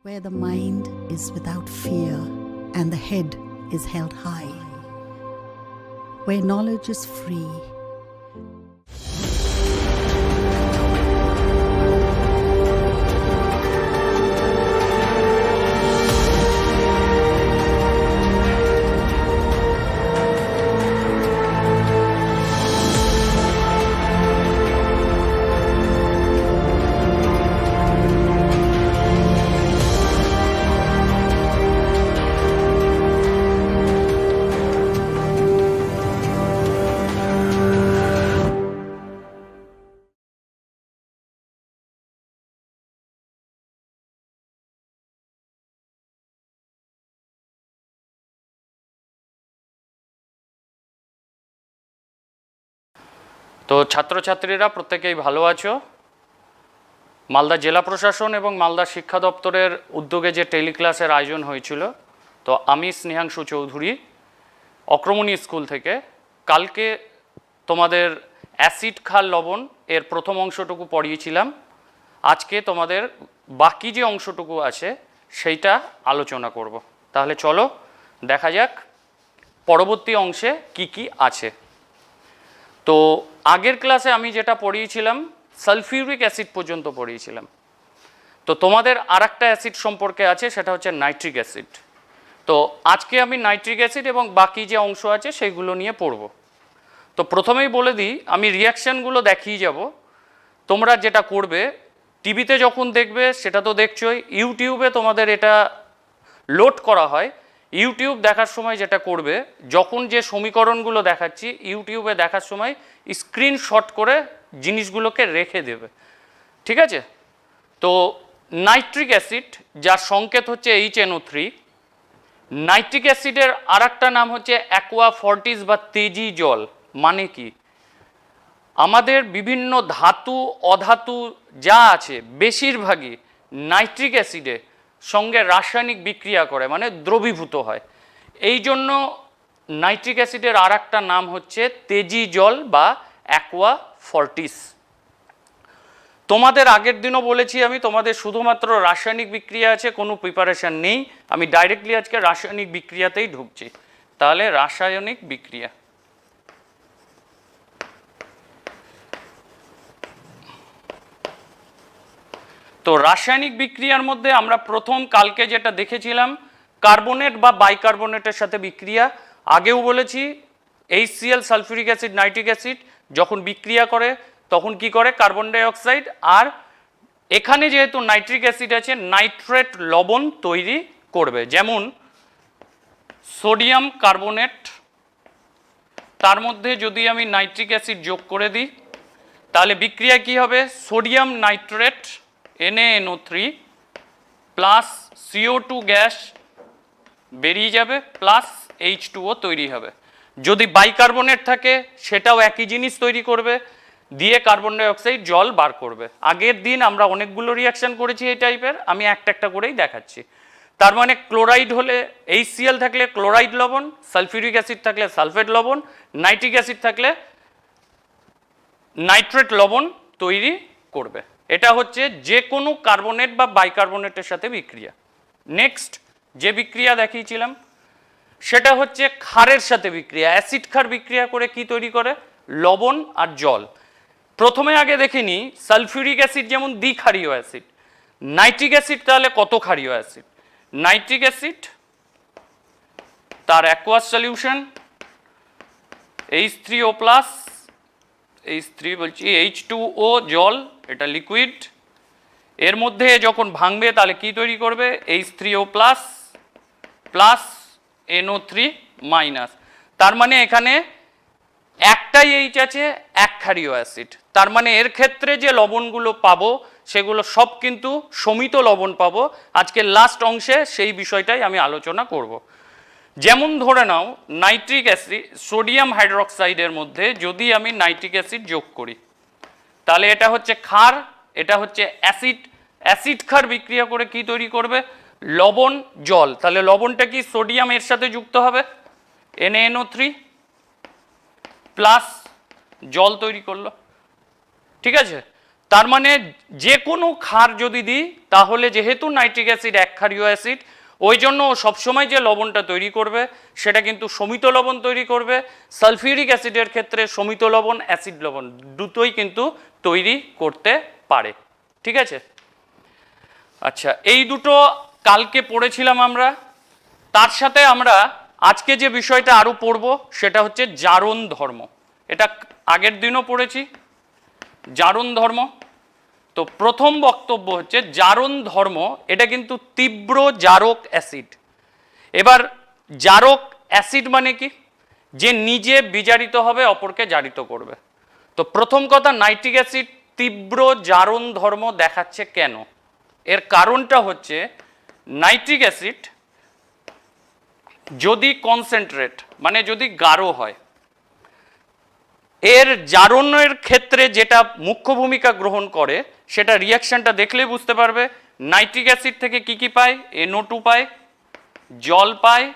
where the mind is without fear and the head is held high, where knowledge is free. তো ছাত্রছাত্রীরা প্রত্যেকেই ভালো আছো। মালদা জেলা প্রশাসন এবং মালদা শিক্ষা দপ্তরের উদ্যোগে যে টেলিক্লাসের আয়োজন হয়েছিল, তো আমি স্নেহাংশু চৌধুরী অক্রমণী স্কুল থেকে কালকে তোমাদের অ্যাসিড ক্ষার লবণ এর প্রথম অংশটুকু পড়িয়েছিলাম। আজকে তোমাদের বাকি যে অংশটুকু আছে সেইটা আলোচনা করব। তাহলে চলো দেখা যাক পরবর্তী অংশে কি কি আছে। তো আগের ক্লাসে আমি যেটা পড়িয়েছিলাম সালফিউরিক অ্যাসিড পর্যন্ত পড়িয়েছিলাম। তো তোমাদের আরেকটা অ্যাসিড সম্পর্কে আছে, সেটা হচ্ছে নাইট্রিক অ্যাসিড। তো আজকে আমি নাইট্রিক অ্যাসিড এবং বাকি যে অংশ আছে সেইগুলো নিয়ে পড়ব। তো প্রথমেই বলে দিই, আমি রিয়াকশানগুলো দেখিয়ে যাব। তোমরা যেটা করবে, টিভিতে যখন দেখবে সেটা তো দেখছোই, ইউটিউবে তোমাদের এটা লোড করা হয়। ইউটিউব দেখার সময় যেটা করবে, যখন যে সমীকরণগুলো দেখাচ্ছি ইউটিউবে দেখার সময় স্ক্রিনশট করে জিনিসগুলোকে রেখে দেবে, ঠিক আছে? তো নাইট্রিক অ্যাসিড, যার সংকেত হচ্ছে HNO3, নাইট্রিক অ্যাসিডের আর একটা নাম হচ্ছে অ্যাকোয়া ফর্টিস বা তেজি জল। মানে কি, আমাদের বিভিন্ন ধাতু অধাতু যা আছে বেশিরভাগই নাইট্রিক অ্যাসিডে সঙ্গে রাসায়নিক বিক্রিয়া করে, মানে দ্রবীভূত হয়। এই জন্য নাইট্রিক অ্যাসিডের আর একটা নাম হচ্ছে তেজি জল বা অ্যাকোয়া ফর্টিস। তোমাদের আগের দিনও বলেছি আমি, তোমাদের শুধুমাত্র রাসায়নিক বিক্রিয়া আছে, কোনো প্রিপারেশন নেই। আমি ডাইরেক্টলি আজকে রাসায়নিক বিক্রিয়াতেই ঢুকছি। তাহলে রাসায়নিক বিক্রিয়া, তো রাসায়নিক বিক্রিয়ার মধ্যে আমরা প্রথম কালকে যেটা দেখেছিলাম কার্বনেট বা বাইকার্বনেটের সাথে বিক্রিয়া। আগেও বলেছি HCl sulphuric acid nitric acid যখন বিক্রিয়া করে তখন কি করে, কার্বন ডাইঅক্সাইড আর এখানে যেহেতু নাইট্রিক অ্যাসিড আছে নাইট্রেট লবণ তৈরি করবে। যেমন সোডিয়াম কার্বনেট, তার মধ্যে যদি আমি নাইট্রিক অ্যাসিড যোগ করে দিই তাহলে বিক্রিয়া কি হবে, sodium nitrate NaNO3 plus CO2 gas বেরিয়ে যাবে প্লাস H2O তৈরি হবে। যদি বাইকার্বনেট থাকে সেটাও একই জিনিস তৈরি করবে, দিয়ে কার্বন ডাইঅক্সাইড জল বার করবে। আগের দিন আমরা অনেকগুলো রিয়াকশান করেছি এই টাইপের, আমি একটা একটা করেই দেখাচ্ছি। তার মানে ক্লোরাইড হলে HCl থাকলে ক্লোরাইড লবণ, সালফিউরিক অ্যাসিড থাকলে সালফেট লবণ, নাইট্রিক অ্যাসিড থাকলে নাইট্রেট লবণ তৈরি করবে। এটা হচ্ছে যে কোনো কার্বনেট বা বাইকার্বনেটের সাথে বিক্রিয়া। নেক্সট যে বিক্রিয়া দেখিয়েছিলাম সেটা হচ্ছে ক্ষারের সাথে বিক্রিয়া। অ্যাসিড ক্ষার বিক্রিয়া করে কি তৈরি করে, লবণ আর জল। প্রথমে আগে দেখে নিই, সালফিউরিক অ্যাসিড যেমন দ্বিক্ষারীয় অ্যাসিড, নাইট্রিক অ্যাসিড তাহলে কত ক্ষারীয় অ্যাসিড। নাইট্রিক অ্যাসিড তার aqueous solution H3O plus, H3 বলছি H2O জল, এটা লিকুইড। এর মধ্যে যখন ভাঙবে তাহলে কি তৈরি করবে, H3O plus plus NO3 minus. তার মানে এখানে একটাই H আছে, এক ক্ষারীয় অ্যাসিড। তার মানে এর ক্ষেত্রে যে লবণগুলো পাবো সেগুলো সব কিন্তু সমিত লবণ পাবো। আজকে লাস্ট অংশে সেই বিষয়টাই আমি আলোচনা করব। যেমন ধরে নাও নাইট্রিক অ্যাসিড, সোডিয়াম হাইড্রোক্সাইডের মধ্যে যদি আমি নাইট্রিক অ্যাসিড যোগ করি তাহলে এটা হচ্ছে ক্ষার, এটা হচ্ছে অ্যাসিড। অ্যাসিড ক্ষার বিক্রিয়া করে কি তৈরি করবে, লবণ জল। তাহলে লবণটা কি সোডিয়াম এর সাথে যুক্ত হবে, NaNO3 প্লাস জল তৈরি করলো, ঠিক আছে? তার মানে যে কোনো ক্ষার যদি দিই তাহলে যেহেতু নাইট্রিক অ্যাসিড এক ক্ষারীয় অ্যাসিড, ওই জন্য সবসময় যে লবণটা তৈরি করবে সেটা কিন্তু সমিত লবণ তৈরি করবে। সালফিউরিক অ্যাসিডের ক্ষেত্রে সমিত লবণ, অ্যাসিড লবণ দুটোই কিন্তু তৈরি করতে পারে। ঠিক আছে, আচ্ছা, এই দুটো কালকে পড়েছিলাম আমরা। তার সাথে আমরা আজকে যে বিষয়টা আরও পড়ব সেটা হচ্ছে জারণ ধর্ম। এটা আগের দিনও পড়েছি, জারণ ধর্ম। তো প্রথম বক্তব্য হচ্ছে জারণ ধর্ম, এটা কিন্তু তীব্র জারক অ্যাসিড। এবার জারক অ্যাসিড মানে কি? যে নিজে বিজারিত হবে, অপরকে জারিত করবে। তো প্রথম কথা, নাইট্রিক অ্যাসিড তীব্র জারণ ধর্ম দেখাচ্ছে কেন? এর কারণটা হচ্ছে নাইট্রিক অ্যাসিড যদি কনসেন্ট্রেট মানে যদি গাঢ় হয়, এর জারণের ক্ষেত্রে যেটা মুখ্য ভূমিকা গ্রহণ করে সেটা রিয়াকশনটা দেখলেই বুঝতে পারবে। নাইট্রিক অ্যাসিড থেকে কি কি পায়? NO2 পায়, জল পায়,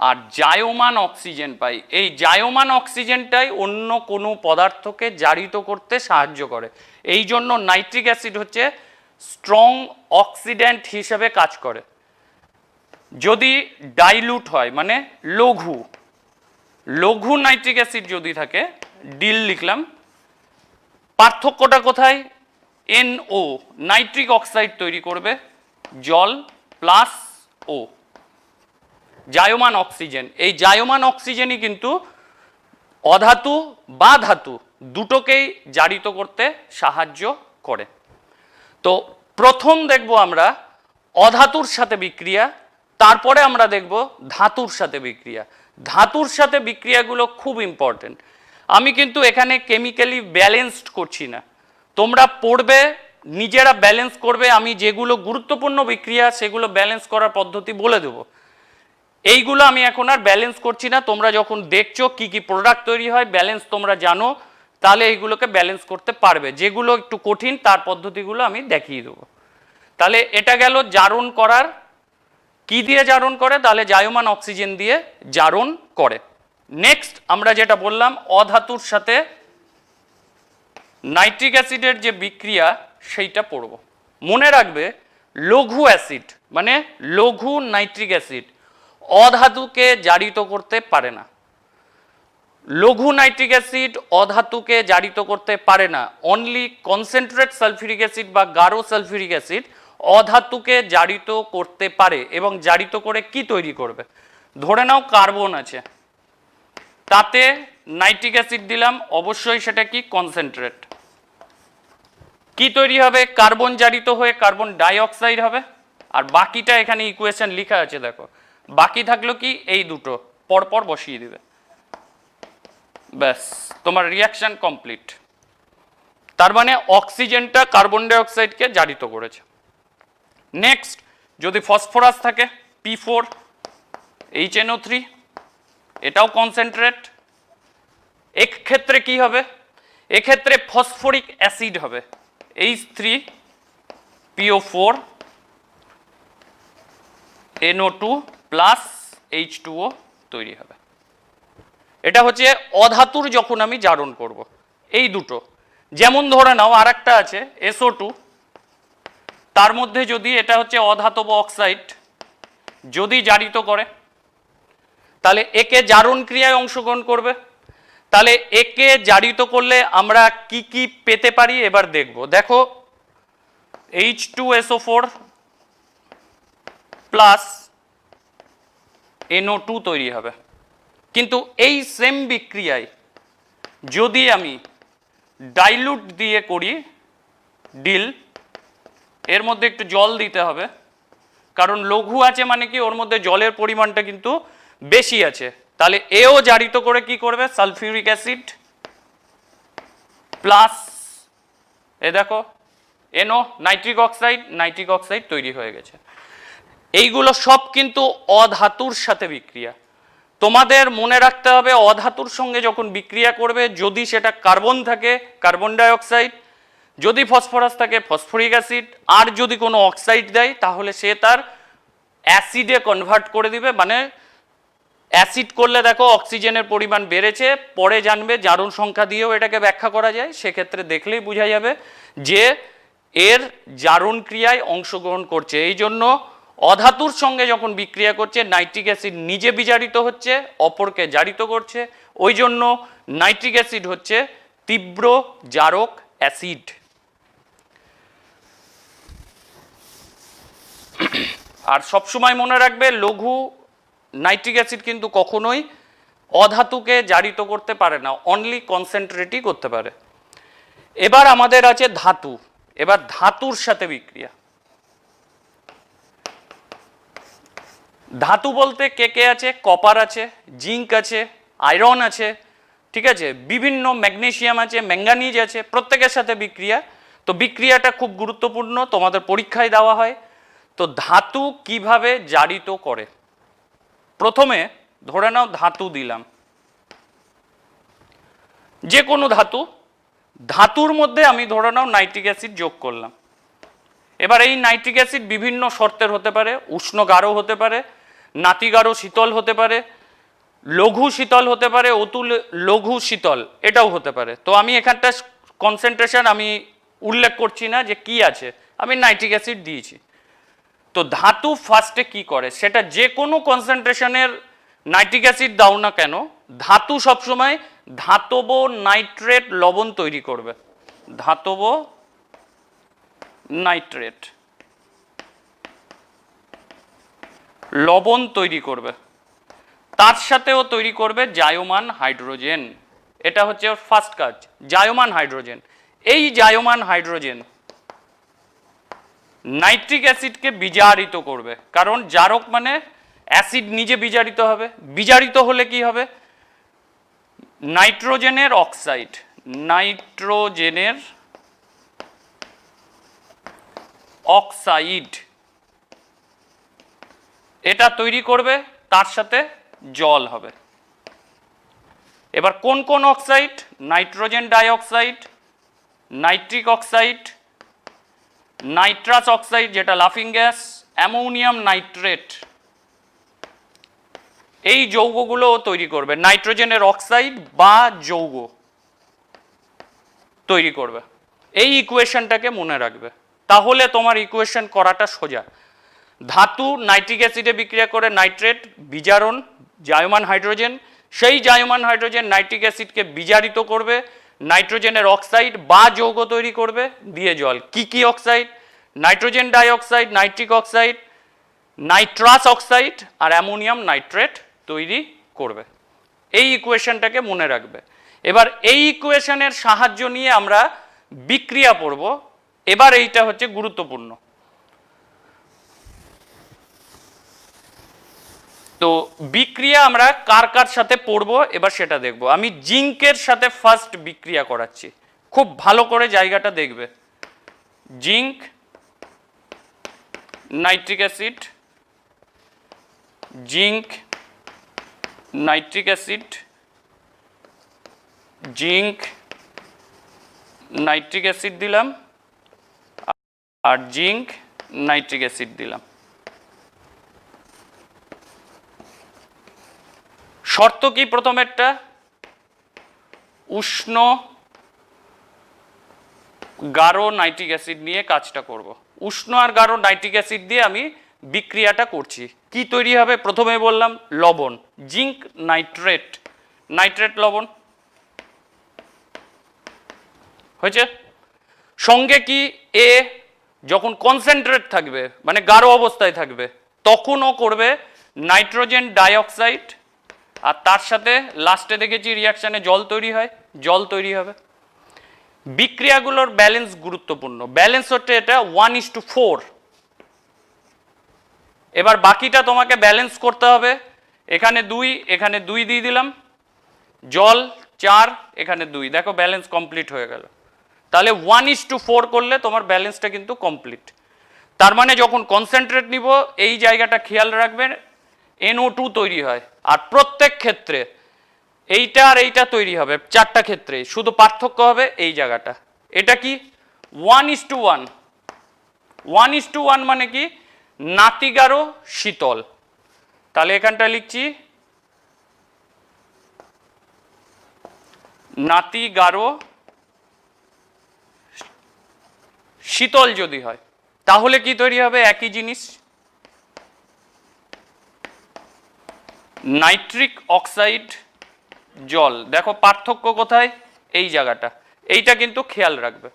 আর জায়মান অক্সিজেন পাই। এই জায়মান অক্সিজেনটাই অন্য কোনো পদার্থকে জারিত করতে সাহায্য করে। এই জন্য নাইট্রিক অ্যাসিড হচ্ছে স্ট্রং অক্সিডেন্ট হিসেবে কাজ করে। যদি ডাইলুট হয় মানে লঘু লঘু নাইট্রিক অ্যাসিড যদি থাকে, ডিল লিখলাম, পার্থক্যটা কোথায়? NO নাইট্রিক অক্সাইড তৈরি করবে, জল প্লাস ও, জায়মান অক্সিজেন। এই জায়মান অক্সিজেনই কিন্তু অধাতু বা ধাতু দুটোকেই জারিত করতে সাহায্য করে। তো প্রথম দেখব আমরা অধাতুর সাথে বিক্রিয়া, তারপরে আমরা দেখব ধাতুর সাথে বিক্রিয়া। ধাতুর সাথে বিক্রিয়াগুলো খুব ইম্পর্টেন্ট। আমি কিন্তু এখানে কেমিক্যালি ব্যালেন্সড করছি না, তোমরা পড়বে, নিজেরা ব্যালেন্স করবে। আমি যেগুলো গুরুত্বপূর্ণ বিক্রিয়া সেগুলো ব্যালেন্স করার পদ্ধতি বলে দেবো। এইগুলো আমি এখন আর ব্যালেন্স করছি না। তোমরা যখন দেখছো কি কি প্রোডাক্ট তৈরি হয়, ব্যালেন্স তোমরা জানো, তাহলে এইগুলোকে ব্যালেন্স করতে পারবে। যেগুলো একটু কঠিন তার পদ্ধতিগুলো আমি দেখিয়ে দেবো। তাহলে এটা গেল জারণ করার। কি দিয়ে জারণ করে? তাহলে জায়মান অক্সিজেন দিয়ে জারণ করে। নেক্সট আমরা যেটা বললাম, অধাতুর সাথে নাইট্রিক অ্যাসিডের যে বিক্রিয়া সেইটা পড়ব। মনে রাখবে, লঘু অ্যাসিড মানে লঘু নাইট্রিক অ্যাসিড অধাতুকে জারিত করতে পারে না। লঘু নাইট্রিক অ্যাসিড অধাতুকে জারিত করতে পারে না। অনলি কনসেন্ট্রেট সালফিউরিক অ্যাসিড বা গাঢ় সালফিউরিক অ্যাসিড অধাতুকে জারিত করতে পারে। এবং জারিত করে কি তৈরি করবে? ধরে নাও কার্বন আছে, তাতে নাইট্রিক অ্যাসিড দিলাম, অবশ্যই সেটা কি? কনসেন্ট্রেট। কি তৈরি হবে? কার্বন জারিত হয়ে কার্বন ডাই অক্সাইড হবে। আর বাকিটা এখানে ইকুয়েশন লেখা আছে, দেখো। বাকি থাকলো কি? এই দুটো পরপর বসিয়ে দিবে, ব্যাস তোমার রিয়াকশন কমপ্লিট। তার মানে অক্সিজেনটা কার্বন ডাই অক্সাইডকে জারিত করেছে। নেক্সট, যদি ফসফরাস থাকে, P4 HNO3, এটাও কনসেন্ট্রেট। এক্ষেত্রে কি হবে? এক্ষেত্রে ফসফরিক অ্যাসিড হবে, H3PO4 NO2 প্লাস H2O তৈরি হবে। এটা হচ্ছে অধাতুর যখন আমি জারণ করব। এই দুটো, যেমন ধরে নাও আর একটা আছে SO2, তার মধ্যে যদি এটা হচ্ছে অধাতব অক্সাইড, যদি জারিত করে তাহলে একে জারণ ক্রিয়ায় অংশগ্রহণ করবে। তাহলে একে জারিত করলে আমরা কি কি পেতে পারি এবার দেখব। দেখো, H2SO4 প্লাস NO2 তৈরি হবে। কিন্তু এই সেম বিক্রিয়ায় যদি আমি ডাইলুট দিয়ে করি, ডিল, এর মধ্যে একটু জল দিতে হবে, কারণ লঘু আছে মানে কি ওর মধ্যে জলের পরিমাণটা কিন্তু বেশি আছে। তাহলে এও জারিত করে কি করবে? সালফিউরিক অ্যাসিড প্লাস এ দেখো NO নাইট্রিক অক্সাইড তৈরি হয়ে গেছে। এইগুলো সব কিন্তু অধাতুর সাথে বিক্রিয়া। তোমাদের মনে রাখতে হবে, অধাতুর সঙ্গে যখন বিক্রিয়া করবে, যদি সেটা কার্বন থাকে কার্বন ডাই অক্সাইড, যদি ফসফরাস থাকে ফসফরিক অ্যাসিড, আর যদি কোনো অক্সাইড দেয় তাহলে সে তার অ্যাসিডে কনভার্ট করে দিবে, মানে অ্যাসিড করলে দেখো অক্সিজেনের পরিমাণ বেড়েছে, পরে জানবে জারণ সংখ্যা দিয়েও এটাকে ব্যাখ্যা করা যায়, সেক্ষেত্রে দেখলেই বোঝা যাবে যে এর জারণ ক্রিয়ায় অংশগ্রহণ করছে। এই জন্য অধাতুর সঙ্গে যখন বিক্রিয়া করছে নাইট্রিক অ্যাসিড নিজে বিজারিত হচ্ছে, অপরকে জারিত করছে, ওই জন্য নাইট্রিক অ্যাসিড হচ্ছে তীব্র জারক অ্যাসিড। আর সবসময় মনে রাখবে লঘু নাইট্রিক অ্যাসিড কিন্তু কখনোই অধাতুকে জারিত করতে পারে না, অনলি কনসেন্ট্রেটই করতে পারে। এবার আমাদের আছে ধাতু। এবার ধাতুর সাথে বিক্রিয়া। ধাতু বলতে কে কে আছে? কপার আছে, জিঙ্ক আছে, আয়রন আছে, ঠিক আছে, বিভিন্ন ম্যাগনেসিয়াম আছে, ম্যাঙ্গানিজ আছে, প্রত্যেকের সাথে বিক্রিয়া। তো বিক্রিয়াটা খুব গুরুত্বপূর্ণ, তোমাদের পরীক্ষায় দেওয়া হয়। তো ধাতু কিভাবে জারিত করে? প্রথমে ধরে নাও ধাতু দিলাম, যে কোনো ধাতু, ধাতুর মধ্যে আমি ধরে নাও নাইট্রিক অ্যাসিড যোগ করলাম। এবার এই নাইট্রিক অ্যাসিড বিভিন্ন শর্তের হতে পারে, উষ্ণ গাঢ় হতে পারে, নাতি গাঢ় শীতল হতে পারে, লঘু শীতল হতে পারে, অতু লঘু শীতল এটাও হতে পারে। তো আমি এখানটা কনসেন্ট্রেশন আমি উল্লেখ করছি না যে কি আছে, আমি নাইট্রিক অ্যাসিড দিয়েছি। তো ধাতু ফার্স্টে কি করে, সেটা যে কোনো কনসেন্ট্রেশনের নাইট্রিক অ্যাসিড দাও না কেন, ধাতু সবসময় ধাতব নাইট্রেট লবণ তৈরি করবে। ধাতব নাইট্রেট লবণ তৈরি করবে, তার সাথেও তৈরি করবে জায়মান হাইড্রোজেন। এটা হচ্ছে ওর ফার্স্ট কাজ, জায়মান হাইড্রোজেন। এই জায়মান হাইড্রোজেন নাইট্রিক অ্যাসিডকে বিজারিত করবে, কারণ জারক মানে অ্যাসিড নিজে বিজারিত হবে। বিজারিত হলে কি হবে? নাইট্রোজেনের অক্সাইড, নাইট্রোজেনের অক্সাইড এটা তৈরি করবে, তার সাথে জল হবে। এবার কোন কোন oxide? Nitrogen dioxide, nitric oxide, nitrous oxide যেটা লাফিং গ্যাস, অ্যামোনিয়াম নাইট্রেট, এই যৌগগুলো তৈরি করবে। নাইট্রোজেনের অক্সাইড বা যৌগ তৈরি করবে। এই ইকুয়েশনটাকে মনে রাখবে, তাহলে তোমার ইকুয়েশন করাটা সোজা। ধাতু নাইট্রিক অ্যাসিডে বিক্রিয়া করে নাইট্রেট, বিজারণ জায়মান হাইড্রোজেন, সেই জায়মান হাইড্রোজেন নাইট্রিক অ্যাসিডকে বিজারিত করবে, নাইট্রোজেনের অক্সাইড বা যৌগ তৈরি করবে দিয়ে জল। কি কি oxide? Nitrogen dioxide, nitric oxide, nitrous oxide আর অ্যামোনিয়াম নাইট্রেট তৈরি করবে। এই ইকুয়েশনটাকে মনে রাখবে। এবার এই ইকুয়েশনের সাহায্য নিয়ে আমরা বিক্রিয়া পড়ব। এবার এইটা হচ্ছে গুরুত্বপূর্ণ। তো বিক্রিয়া আমরা কার কার সাথে পড়ব এবার সেটা দেখব। আমি জিঙ্কের সাথে ফার্স্ট বিক্রিয়া করাচ্ছি, খুব ভালো করে জায়গাটা দেখবে। Zinc, nitric acid, zinc, nitric acid, zinc, nitric acid দিলাম আর জিঙ্ক, নাইট্রিক অ্যাসিড দিলাম। শর্ত কি প্রথমেরটা? উষ্ণ গাঢ় নাইট্রিক অ্যাসিড নিয়ে কাজটা করব। উষ্ণ আর গাঢ় নাইট্রিক অ্যাসিড দিয়ে আমি বিক্রিয়াটা করছি। কি তৈরি হবে? প্রথমে বললাম লবণ, জিঙ্ক নাইট্রেট, নাইট্রেট লবণ হয়েছে। সঙ্গে কি এ যখন কনসেন্ট্রেট থাকবে মানে গাঢ় অবস্থায় থাকবে তখনও করবে নাইট্রোজেন ডাইঅক্সাইড, আর তার সাথে লাস্টে দেখেছি রিয়াকশানে জল তৈরি হয়, জল তৈরি হবে। বিক্রিয়াগুলোর ব্যালেন্স গুরুত্বপূর্ণ। ব্যালেন্স হচ্ছে এটা 1:4। এবার বাকিটা তোমাকে ব্যালেন্স করতে হবে। এখানে 2, এখানে 2 দিয়ে দিলাম, জল 4, এখানে 2, দেখো ব্যালেন্স কমপ্লিট হয়ে গেল। তাহলে 1:4 করলে তোমার ব্যালেন্সটা কিন্তু কমপ্লিট। তার মানে যখন কনসেন্ট্রেট নিব এই জায়গাটা খেয়াল রাখবেন, NO2 তৈরি হয়। আর প্রত্যেক ক্ষেত্রে এইটা আর এইটা তৈরি হবে, 4টা ক্ষেত্রে, শুধু পার্থক্য হবে এই জায়গাটা। এটা কি 1:1। 1:1 মানে কি? নাতি গাঢ় শীতল। তাহলে এখানটা লিখছি নাতি গাঢ় শীতল যদি হয় তাহলে কি তৈরি হবে? একই জিনিস, নাইট্রিক অক্সাইড জল। দেখো পার্থক্য কোথায়? এই জায়গাটা, এইটা কিন্তু খেয়াল রাখবে।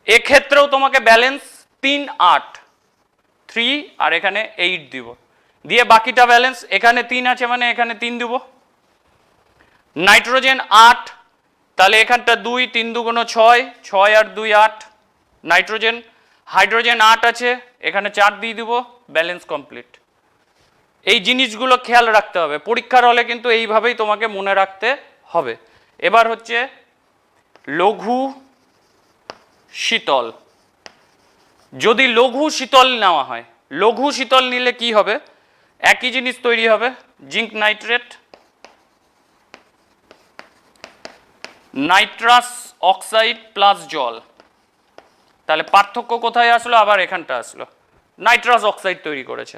এক্ষেত্রেও তোমাকে ব্যালেন্স 3 8 3 আর এখানে 8 দিব, দিয়ে বাকিটা ব্যালেন্স এখানে 3 আছে মানে এখানে 3 দিব। নাইট্রোজেন 8, তাহলে এখানটা 2 3 2 6 6 আর 2 8 নাইট্রোজেন। হাইড্রোজেন 8 আছে, এখানে 4 দিয়ে দিব, ব্যালেন্স কমপ্লিট। এই জিনিসগুলো খেয়াল রাখতে হবে, পরীক্ষার হলে কিন্তু এইভাবেই তোমাকে মনে রাখতে হবে। এবার হচ্ছে লঘু শীতল। যদি লঘু শীতল নেওয়া হয়, লঘু শীতল নিলে কি হবে? একই জিনিস তৈরি হবে, zinc nitrate, nitrous oxide plus জল। তাহলে পার্থক্য কোথায় আসলো? আবার এখানটা আসলো, নাইট্রাস অক্সাইড তৈরি করেছে।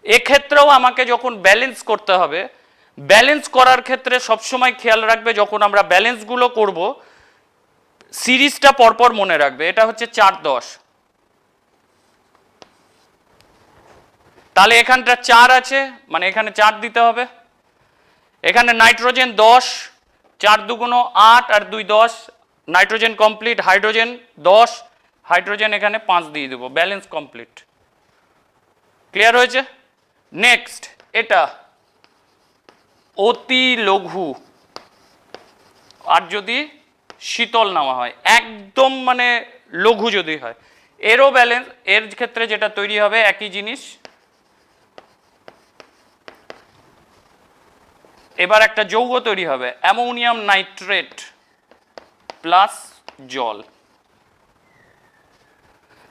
এক্ষেত্রেও আমাকে যখন ব্যালেন্স করতে হবে, ব্যালেন্স করার ক্ষেত্রে সবসময় খেয়াল রাখবে, যখন আমরা ব্যালেন্সগুলো করব সিরিজটা পরপর মনে রাখবে। এটা হচ্ছে 4 10, তাহলে এখানটা 4 আছে মানে এখানে 4 দিতে হবে। এখানে নাইট্রোজেন 10, 4 2 8 আর 2 10, নাইট্রোজেন কমপ্লিট। হাইড্রোজেন 10, হাইড্রোজেন এখানে 5 দিয়ে দেবো, ব্যালেন্স কমপ্লিট। ক্লিয়ার হয়েছে? নেক্সট, এটা অতি লঘু আর যদি শীতল নেওয়া হয়, একদম মানে লঘু যদি হয়, এরও ব্যালেন্স, এর ক্ষেত্রে যেটা তৈরি হবে একই জিনিস। এবার একটা যৌগ তৈরি হবে, অ্যামোনিয়াম নাইট্রেট প্লাস জল।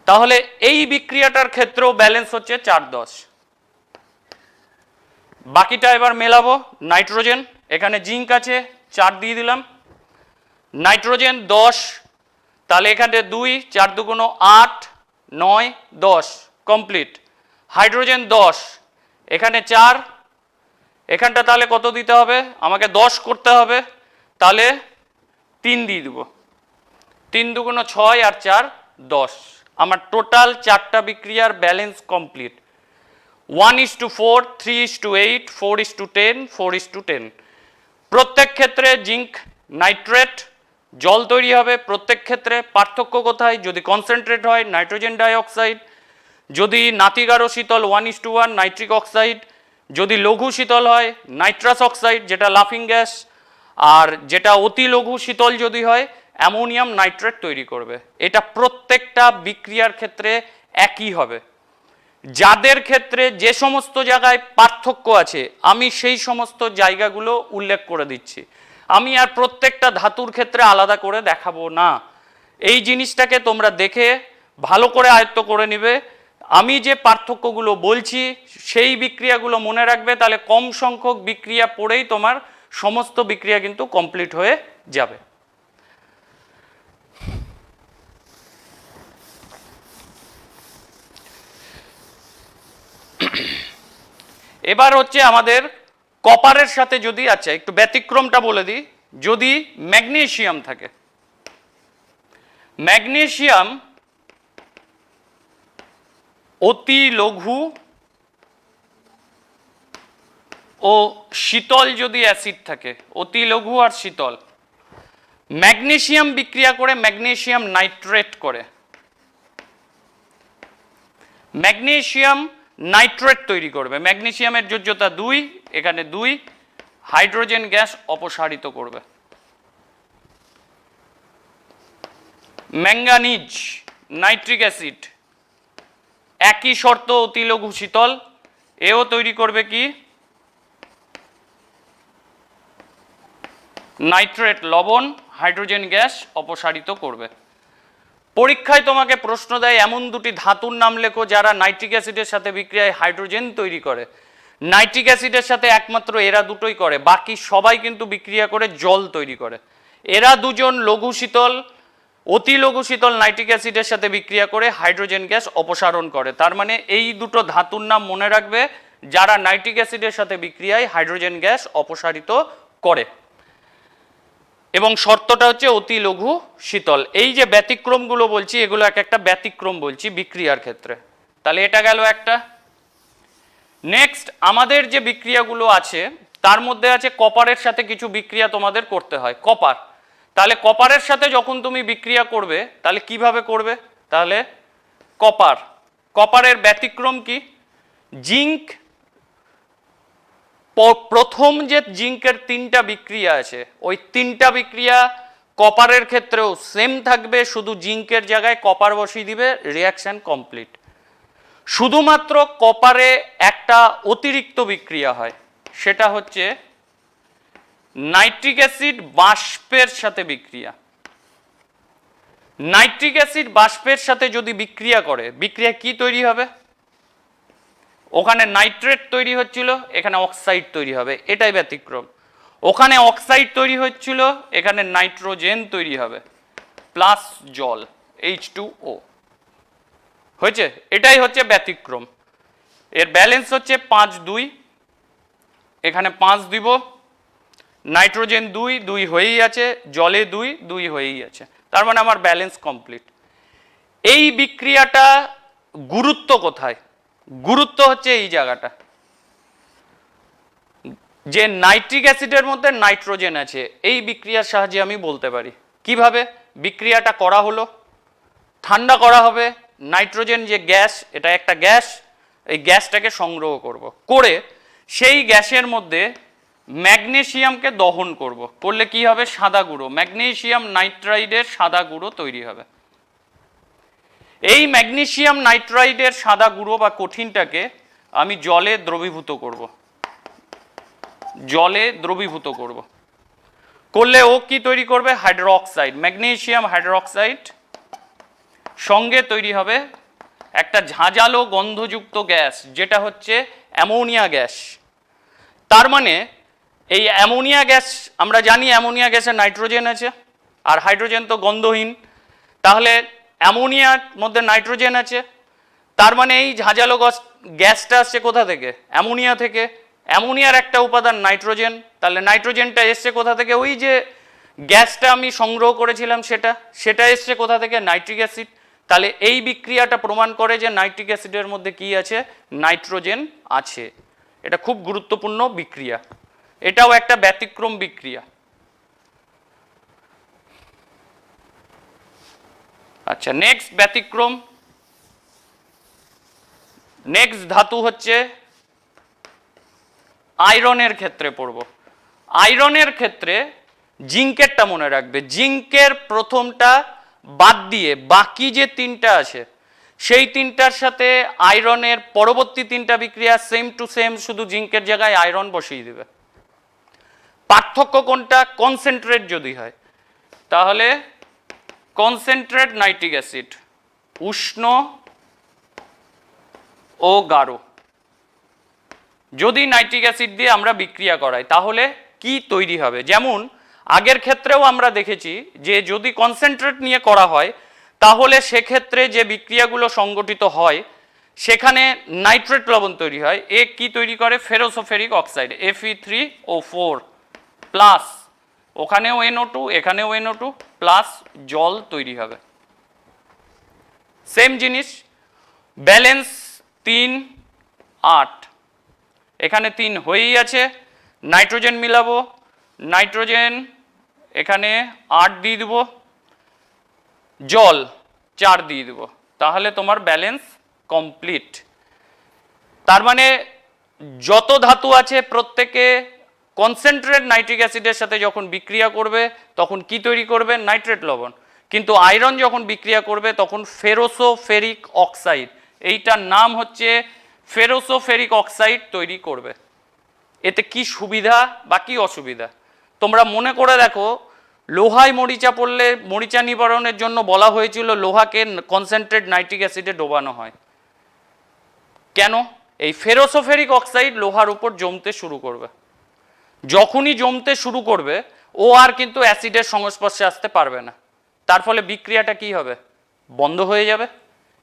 তাহলে এই বিক্রিয়াটার ক্ষেত্রেও ব্যালেন্স হচ্ছে 4 10। বাকিটা এবার মেলাবো। নাইট্রোজেন, এখানে জিঙ্ক আছে, 4 দিয়ে দিলাম। নাইট্রোজেন 10, তাহলে এখানে 2 4 2 8 9 10 কমপ্লিট। হাইড্রোজেন 10, এখানে 4, এখানটা তাহলে কত দিতে হবে? আমাকে 10 করতে হবে, তাহলে 3 দিয়ে দেবো। 3 2 6 আর 4 10, আমার টোটাল 4টা বিক্রিয়ার ব্যালেন্স কমপ্লিট। 1:4, 3:8, 4:10, 4:10। প্রত্যেক ক্ষেত্রে জিঙ্ক নাইট্রেট জল তৈরি হবে। প্রত্যেক ক্ষেত্রে পার্থক্য কোথায়? যদি কনসেন্ট্রেট হয় নাইট্রোজেন ডাইঅক্সাইড, যদি নাতিগাঢ় শীতল 1:1 নাইট্রিক অক্সাইড, যদি লঘু শীতল হয় নাইট্রাস অক্সাইড যেটা লাফিং গ্যাস, আর যেটা অতি লঘু শীতল যদি হয় অ্যামোনিয়াম নাইট্রেট তৈরি করবে। এটা প্রত্যেকটা বিক্রিয়ার ক্ষেত্রে একই হবে। যাদের ক্ষেত্রে যে সমস্ত জায়গায় পার্থক্য আছে আমি সেই সমস্ত জায়গাগুলো উল্লেখ করে দিচ্ছি। আমি আর প্রত্যেকটা ধাতুর ক্ষেত্রে আলাদা করে দেখাবো না। এই জিনিসটাকে তোমরা দেখে ভালো করে আয়ত্ত করে নিবে। আমি যে পার্থক্যগুলো বলছি সেই বিক্রিয়াগুলো মনে রাখবে, তাহলে কম সংখ্যক বিক্রিয়া পড়েই তোমার সমস্ত বিক্রিয়া কিন্তু কমপ্লিট হয়ে যাবে। এবার হচ্ছে আমাদের কপারের সাথে যদি, আচ্ছা একটু ব্যতিক্রমটা বলে দিই, যদি ম্যাগনেসিয়াম থাকে, ম্যাগনেসিয়াম অতি লঘু ও শীতল যদি অ্যাসিড থাকে, অতি লঘু আর শীতল, ম্যাগনেসিয়াম বিক্রিয়া করে ম্যাগনেসিয়াম নাইট্রেট করে, ম্যাগনেসিয়াম নাইট্রেট তৈরি করবে। ম্যাগনেসিয়ামের যোজ্যতা 2, এখানে 2, হাইড্রোজেন গ্যাস অপসারিত করবে। ম্যাঙ্গানিজ নাইট্রিক অ্যাসিড একই শর্ত, অতি লঘু শীতল, এও তৈরি করবে কি নাইট্রেট লবণ, হাইড্রোজেন গ্যাস অপসারিত করবে। পরীক্ষায় তোমাকে প্রশ্ন দেয় এমন দুটি ধাতুর নাম লেখো যারা নাইট্রিক অ্যাসিডের সাথে বিক্রিয়ায় হাইড্রোজেন তৈরি করে। নাইট্রিক অ্যাসিডের সাথে একমাত্র এরা দুটোই করে, বাকি সবাই কিন্তু বিক্রিয়া করে জল তৈরি করে। এরা দুজন লঘু শীতল, অতি লঘু শীতল নাইট্রিক অ্যাসিডের সাথে বিক্রিয়া করে হাইড্রোজেন গ্যাস অপসারণ করে। তার মানে এই দুটো ধাতুর নাম মনে রাখবে যারা নাইট্রিক অ্যাসিডের সাথে বিক্রিয়ায় হাইড্রোজেন গ্যাস অপসারিত করে। এবং শর্তটা হচ্ছে অতি লঘু শীতল। এই যে ব্যতিক্রমগুলো বলছি এগুলো এক একটা ব্যতিক্রম বলছি বিক্রিয়ার ক্ষেত্রে। তাহলে এটা গেল একটা। নেক্সট আমাদের যে বিক্রিয়াগুলো আছে তার মধ্যে আছে কপারের সাথে কিছু বিক্রিয়া তোমাদের করতে হয়। কপার, তাহলে কপারের সাথে যখন তুমি বিক্রিয়া করবে তাহলে কিভাবে করবে? তাহলে কপারের ব্যতিক্রম কি? জিঙ্ক, প্রথম যে জিঙ্কের 3টা বিক্রিয়া আছে ওই 3টা বিক্রিয়া কপারের ক্ষেত্রেও সেম থাকবে, শুধু জিঙ্কের জায়গায় কপার বসিয়ে দিবে, রিয়াকশন কমপ্লিট। শুধুমাত্র কপারে একটা অতিরিক্ত বিক্রিয়া হয়, সেটা হচ্ছে নাইট্রিক অ্যাসিড বাষ্পের সাথে বিক্রিয়া। নাইট্রিক অ্যাসিড বাষ্পের সাথে যদি বিক্রিয়া করে, বিক্রিয়া কি তৈরি হবে? ওখানে নাইট্রেট তৈরি হচ্ছিল, এখানে অক্সাইড তৈরি হবে, এটাই ব্যতিক্রম। ওখানে অক্সাইড তৈরি হচ্ছিল, এখানে নাইট্রোজেন তৈরি হবে প্লাস জল H2O হয়েছে। এটাই হচ্ছে ব্যতিক্রম। এর ব্যালেন্স হচ্ছে 5-2, এখানে 5 দিব, নাইট্রোজেন 2 হয়েই আছে, জলে 2 হয়েই আছে, তার মানে আমার ব্যালেন্স কমপ্লিট। এই বিক্রিয়াটা গুরুত্ব কোথায়? গুরুত্ব হচ্ছে এই জায়গাটা, যে নাইট্রিক অ্যাসিডের মধ্যে নাইট্রোজেন আছে। এই বিক্রিয়ার সাহায্যে আমি বলতে পারি কিভাবে বিক্রিয়াটা করা হলো। ঠান্ডা করা হবে, নাইট্রোজেন যে গ্যাস, এটা একটা গ্যাস, এই গ্যাসটাকে সংগ্রহ করে সেই গ্যাসের মধ্যে ম্যাগনেসিয়ামকে দহন করলে কি হবে? সাদা গুঁড়ো, ম্যাগনেসিয়াম নাইট্রাইডের সাদা গুঁড়ো তৈরি হবে। এই ম্যাগনেসিয়াম নাইট্রাইডের সাদা গুঁড়ো বা কঠিনটাকে আমি জলে দ্রবীভূত করলে ও কি তৈরি করবে? হাইড্রোক্সাইড, ম্যাগনেসিয়াম হাইড্রোক্সাইড, সঙ্গে তৈরি হবে একটা ঝাঁঝালো গন্ধযুক্ত গ্যাস, যেটা হচ্ছে অ্যামোনিয়া গ্যাস। তার মানে এই অ্যামোনিয়া গ্যাস, আমরা জানি অ্যামোনিয়া গ্যাসে নাইট্রোজেন আছে আর হাইড্রোজেন তো গন্ধহীন, তাহলে অ্যামোনিয়ার মধ্যে নাইট্রোজেন আছে, তার মানে এই ঝাঁঝালো গ্যাসটা আসছে কোথা থেকে? অ্যামোনিয়া থেকে। অ্যামোনিয়ার একটা উপাদান নাইট্রোজেন, তাহলে নাইট্রোজেনটা এসছে কোথা থেকে? ওই যে গ্যাসটা আমি সংগ্রহ করেছিলাম সেটা এসছে কোথা থেকে? Nitric acid. তাহলে এই বিক্রিয়াটা প্রমাণ করে যে নাইট্রিক অ্যাসিডের মধ্যে কি আছে? নাইট্রোজেন আছে। এটা খুব গুরুত্বপূর্ণ বিক্রিয়া, এটাও একটা ব্যতিক্রম বিক্রিয়া। আচ্ছা, নেক্সট ব্যতিক্রম, নেক্সট ধাতু হচ্ছে আয়রনের ক্ষেত্রে পড়ব। আয়রনের ক্ষেত্রে জিঙ্কেরটা মনে রাখবে, জিঙ্কের প্রথমটা বাদ দিয়ে বাকি যে 3টা আছে সেই 3টার সাথে আয়রনের পরবর্তী 3টা বিক্রিয়া সেম টু সেম, শুধু জিঙ্কের জায়গায় আয়রন বসিয়ে দেবে। পার্থক্য কোনটা? কনসেন্ট্রেট যদি হয় তাহলে কনসেন্ট্রেট নাইট্রিক অ্যাসিড, উষ্ণ ও গাঢ়। যদি নাইট্রিক অ্যাসিড দিয়ে আমরা বিক্রিয়া করাই তাহলে কি তৈরি হবে? যেমন আগের ক্ষেত্রেও আমরা দেখেছি যে যদি কনসেন্ট্রেট নিয়ে করা হয় তাহলে সেক্ষেত্রে যে বিক্রিয়াগুলো সংগঠিত হয় সেখানে নাইট্রেট লবণ তৈরি হয়। এ কি তৈরি করে? ফেরোসোফেরিক অক্সাইড, Fe3O4 প্লাস, ওখানেও NO2 এখানেও NO2 প্লাস জল তৈরি হবে। সেম জিনিস, ব্যালেন্স 3-8, এখানে 3 হয়েই আছে, নাইট্রোজেন মিলাবো, নাইট্রোজেন এখানে 8 দিয়ে দেবো, জল 4 দিয়ে দেবো, তাহলে তোমার ব্যালেন্স কমপ্লিট। তার মানে যত ধাতু আছে প্রত্যেকে কনসেন্ট্রেট নাইট্রিক অ্যাসিডের সাথে যখন বিক্রিয়া করবে তখন কি তৈরি করবে? নাইট্রেট লবণ। কিন্তু আয়রন যখন বিক্রিয়া করবে তখন ফেরোসোফেরিক অক্সাইড, এইটার নাম হচ্ছে ফেরোসোফেরিক অক্সাইড তৈরি করবে। এতে কি সুবিধা বা কি অসুবিধা তোমরা মনে করে দেখো। লোহায় মরিচা পড়লে মরিচা নিবারণের জন্য বলা হয়েছিল লোহাকে কনসেন্ট্রেট নাইট্রিক অ্যাসিডে ডোবানো হয়। কেন? এই ফেরোসোফেরিক অক্সাইড লোহার উপর জমতে শুরু করবে, যখনই জমতে শুরু করবে ও আর কিন্তু অ্যাসিডের সংস্পর্শে আসতে পারবে না, তার ফলে বিক্রিয়াটা কি হবে? বন্ধ হয়ে যাবে।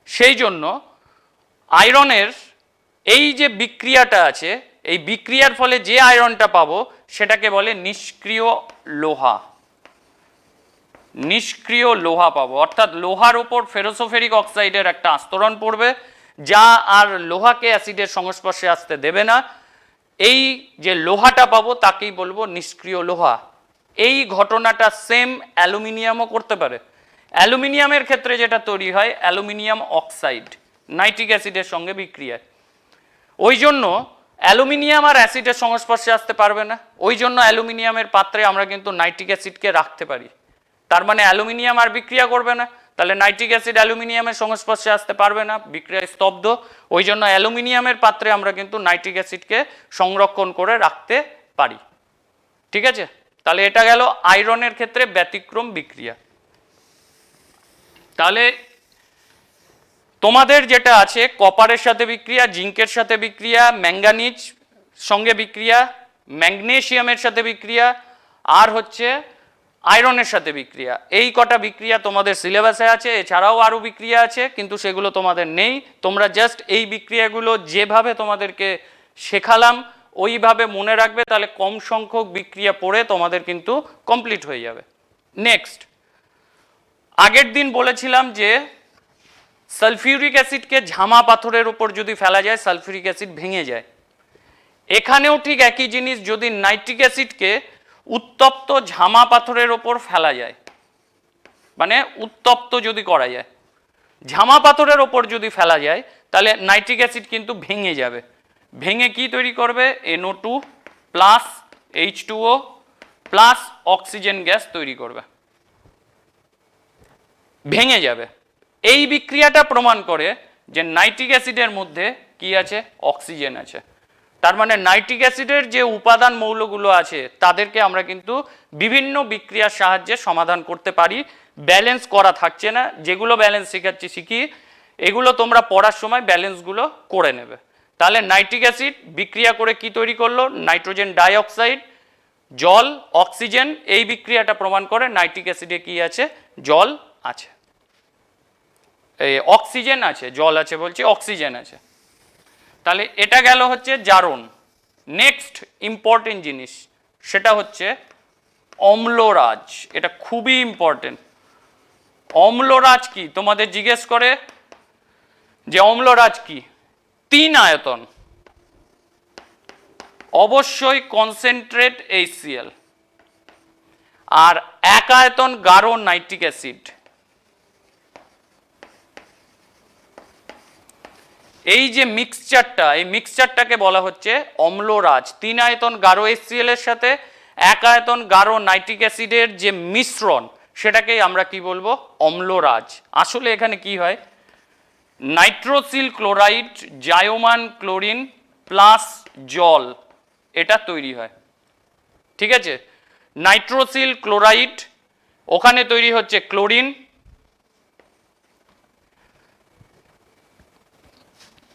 সেই জন্য আয়রনের এই যে বিক্রিয়াটা আছে, এই বিক্রিয়ার ফলে যে আয়রনটা পাবো সেটাকে বলে নিষ্ক্রিয় লোহা। নিষ্ক্রিয় লোহা পাবো, অর্থাৎ লোহার ওপর ফেরোসোফেরিক অক্সাইডের একটা আস্তরণ পড়বে যা আর লোহাকে অ্যাসিডের সংস্পর্শে আসতে দেবে না। এই যে লোহাটা পাবো তাকেই বলবো নিষ্ক্রিয় লোহা। এই ঘটনাটা সেম অ্যালুমিনিয়ামও করতে পারে। অ্যালুমিনিয়ামের ক্ষেত্রে যেটা তৈরি হয় অ্যালুমিনিয়াম অক্সাইড নাইট্রিক অ্যাসিডের সঙ্গে বিক্রিয়ায়, ওই জন্য অ্যালুমিনিয়াম আর অ্যাসিডের সংস্পর্শে আসতে পারবে না। ওই জন্য অ্যালুমিনিয়ামের পাত্রে আমরা কিন্তু নাইট্রিক অ্যাসিডকে রাখতে পারি। তার মানে অ্যালুমিনিয়াম আর বিক্রিয়া করবে না, তাহলে নাইট্রিক অ্যাসিড অ্যালুমিনিয়ামের সংস্পর্শে আসতে পারবে না, বিক্রিয়ায় স্তব্ধ। ওই জন্য অ্যালুমিনিয়ামের পাত্রে আমরা কিন্তু নাইট্রিক অ্যাসিডকে সংরক্ষণ করে রাখতে পারি। ঠিক আছে, তাহলে এটা গেল আয়রনের ক্ষেত্রে ব্যতিক্রম বিক্রিয়া। তাহলে তোমাদের যেটা আছে কপারের সাথে বিক্রিয়া, জিঙ্কের সাথে বিক্রিয়া, ম্যাঙ্গানিজ সঙ্গে বিক্রিয়া, ম্যাগনেসিয়ামের সাথে বিক্রিয়া, আর হচ্ছে আয়রনের সাথে বিক্রিয়া। এই কটা বিক্রিয়া তোমাদের সিলেবাসে আছে, এছাড়াও আরও বিক্রিয়া আছে কিন্তু সেগুলো তোমাদের নেই। তোমরা জাস্ট এই বিক্রিয়াগুলো যেভাবে তোমাদেরকে শেখালাম ওইভাবে মনে রাখবে, তাহলে কম সংখ্যক বিক্রিয়া পড়ে তোমাদের কিন্তু কমপ্লিট হয়ে যাবে। নেক্সট, আগের দিন বলেছিলাম যে সালফিউরিক অ্যাসিডকে ঝামা পাথরের উপর যদি ফেলা যায় সালফিউরিক অ্যাসিড ভেঙে যায়। এখানেও ঠিক একই জিনিস, যদি নাইট্রিক অ্যাসিডকে উত্তপ্ত ঝামা পাথরের ওপর ফেলা যায়, মানে উত্তপ্ত যদি করা যায়, ঝামা পাথরের ওপর যদি ফেলা যায় তাহলে নাইট্রিক অ্যাসিড কিন্তু ভেঙে যাবে। ভেঙে কি তৈরি করবে? NO2 plus H2O plus oxygen gas তৈরি করবে, ভেঙে যাবে। এই বিক্রিয়াটা প্রমাণ করে যে নাইট্রিক অ্যাসিডের মধ্যে কি আছে? অক্সিজেন আছে। তার মানে নাইট্রিক অ্যাসিডের যে উপাদান মৌলগুলো আছে তাদেরকে আমরা কিন্তু বিভিন্ন বিক্রিয়ার সাহায্যে সমাধান করতে পারি। ব্যালেন্স করা থাকছে না, যেগুলো ব্যালেন্স শেখাচ্ছি শিখি, এগুলো তোমরা পড়ার সময় ব্যালেন্সগুলো করে নেবে। তাহলে নাইট্রিক অ্যাসিড বিক্রিয়া করে কি তৈরি করলো? নাইট্রোজেন ডাইঅক্সাইড, জল, অক্সিজেন। এই বিক্রিয়াটা প্রমাণ করে নাইট্রিক অ্যাসিডে কি আছে? জল আছে, এই অক্সিজেন আছে, জল আছে বলছি, অক্সিজেন আছে। তাহলে এটা গেল হচ্ছে জারণ। নেক্সট ইম্পর্টেন্ট জিনিস সেটা হচ্ছে অম্লরাজ। এটা খুবই ইম্পর্টেন্ট। অম্লরাজ কি? তোমাদের জিজ্ঞেস করে যে অম্লরাজ কি? 3 আয়তন, অবশ্যই কনসেন্ট্রেট HCl, আর 1 আয়তন গাঢ় নাইট্রিক অ্যাসিড। এই যে মিক্সচারটা, এই মিক্সচারটাকে বলা হচ্ছে অম্লরাজ। 3 আয়তন গাঢ় HCl এর সাথে 1 আয়তন গাঢ় নাইট্রিক অ্যাসিডের যে মিশ্রণ সেটাকেই আমরা কি বলবো? অম্লরাজ। আসলে এখানে কি হয়? নাইট্রোসিল ক্লোরাইড, জায়োমান ক্লোরিন প্লাস জল, এটা তৈরি হয়। ঠিক আছে, নাইট্রোসিল ক্লোরাইড, ওখানে তৈরি হচ্ছে ক্লোরিন,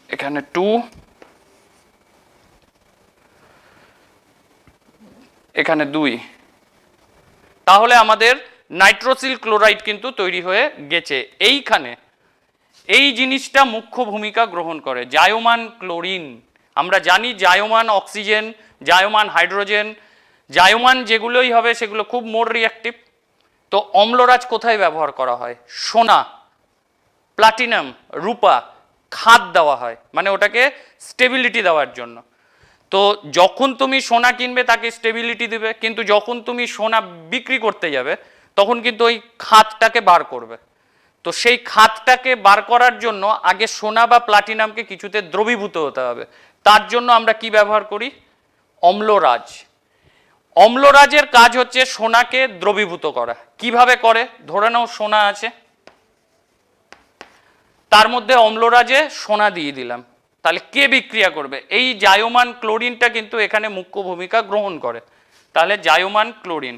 এখানে 2, এখানে 2, তাহলে আমাদের নাইট্রোসিল ক্লোরাইড কিন্তু তৈরি হয়ে গেছে। এইখানে এই জিনিসটা মুখ্য ভূমিকা গ্রহণ করে জায়োমান ক্লোরিন। আমরা জানি জায়োমান অক্সিজেন, জায়োমান হাইড্রোজেন, জায়োমান যেগুলোই হবে সেগুলো খুব মোর রিঅ্যাক্টিভ। তো অম্লরাজ কোথায় ব্যবহার করা হয়? সোনা, প্লাটিনাম, রূপা, খাদ দেওয়া হয়, মানে ওটাকে স্টেবিলিটি দেওয়ার জন্য। তো যখন তুমি সোনা কিনবে তাকে স্টেবিলিটি দিবে, কিন্তু যখন তুমি সোনা বিক্রি করতে যাবে তখন কিন্তু ওই খাদটাকে বার করবে। তো সেই খাদটাকে বার করার জন্য আগে সোনা বা প্লাটিনামকে কিছুতে দ্রবীভূত হতে হবে। তার জন্য আমরা কি ব্যবহার করি? অম্লরাজ। অম্লরাজের কাজ হচ্ছে সোনাকে দ্রবীভূত করা। কিভাবে করে? ধরে নাও সোনা আছে, তার মধ্যে অম্লরাজে সোনা দিয়ে দিলাম, তাহলে কে বিক্রিয়া করবে? এই জায়োমান ক্লোরিনটা কিন্তু এখানে মুখ্য ভূমিকা গ্রহণ করে। তাহলে জায়োমান ক্লোরিন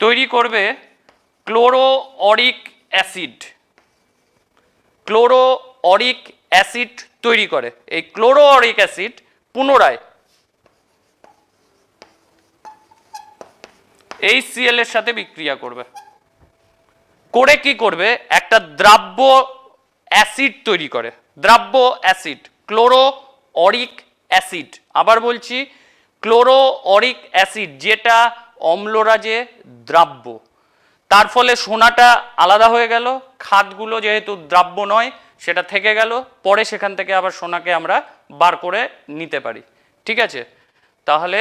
তৈরি করবে chloro Arik acid. Chloroauric acid তৈরি করে। এই ক্লোরো অরিক অ্যাসিড পুনরায় HCl এর সাথে বিক্রিয়া করবে, করে কি করবে? একটা দ্রাব্য অ্যাসিড তৈরি করে। দ্রাব্য অ্যাসিড ক্লোরো অরিক অ্যাসিড। আবার বলছি, ক্লোরো অরিক অ্যাসিড যেটা অম্লরাজে দ্রাব্য। তার ফলে সোনাটা আলাদা হয়ে গেল, খাদগুলো যেহেতু দ্রাব্য নয় সেটা থেকে গেল, পরে সেখান থেকে আবার সোনাকে আমরা বার করে নিতে পারি। ঠিক আছে, তাহলে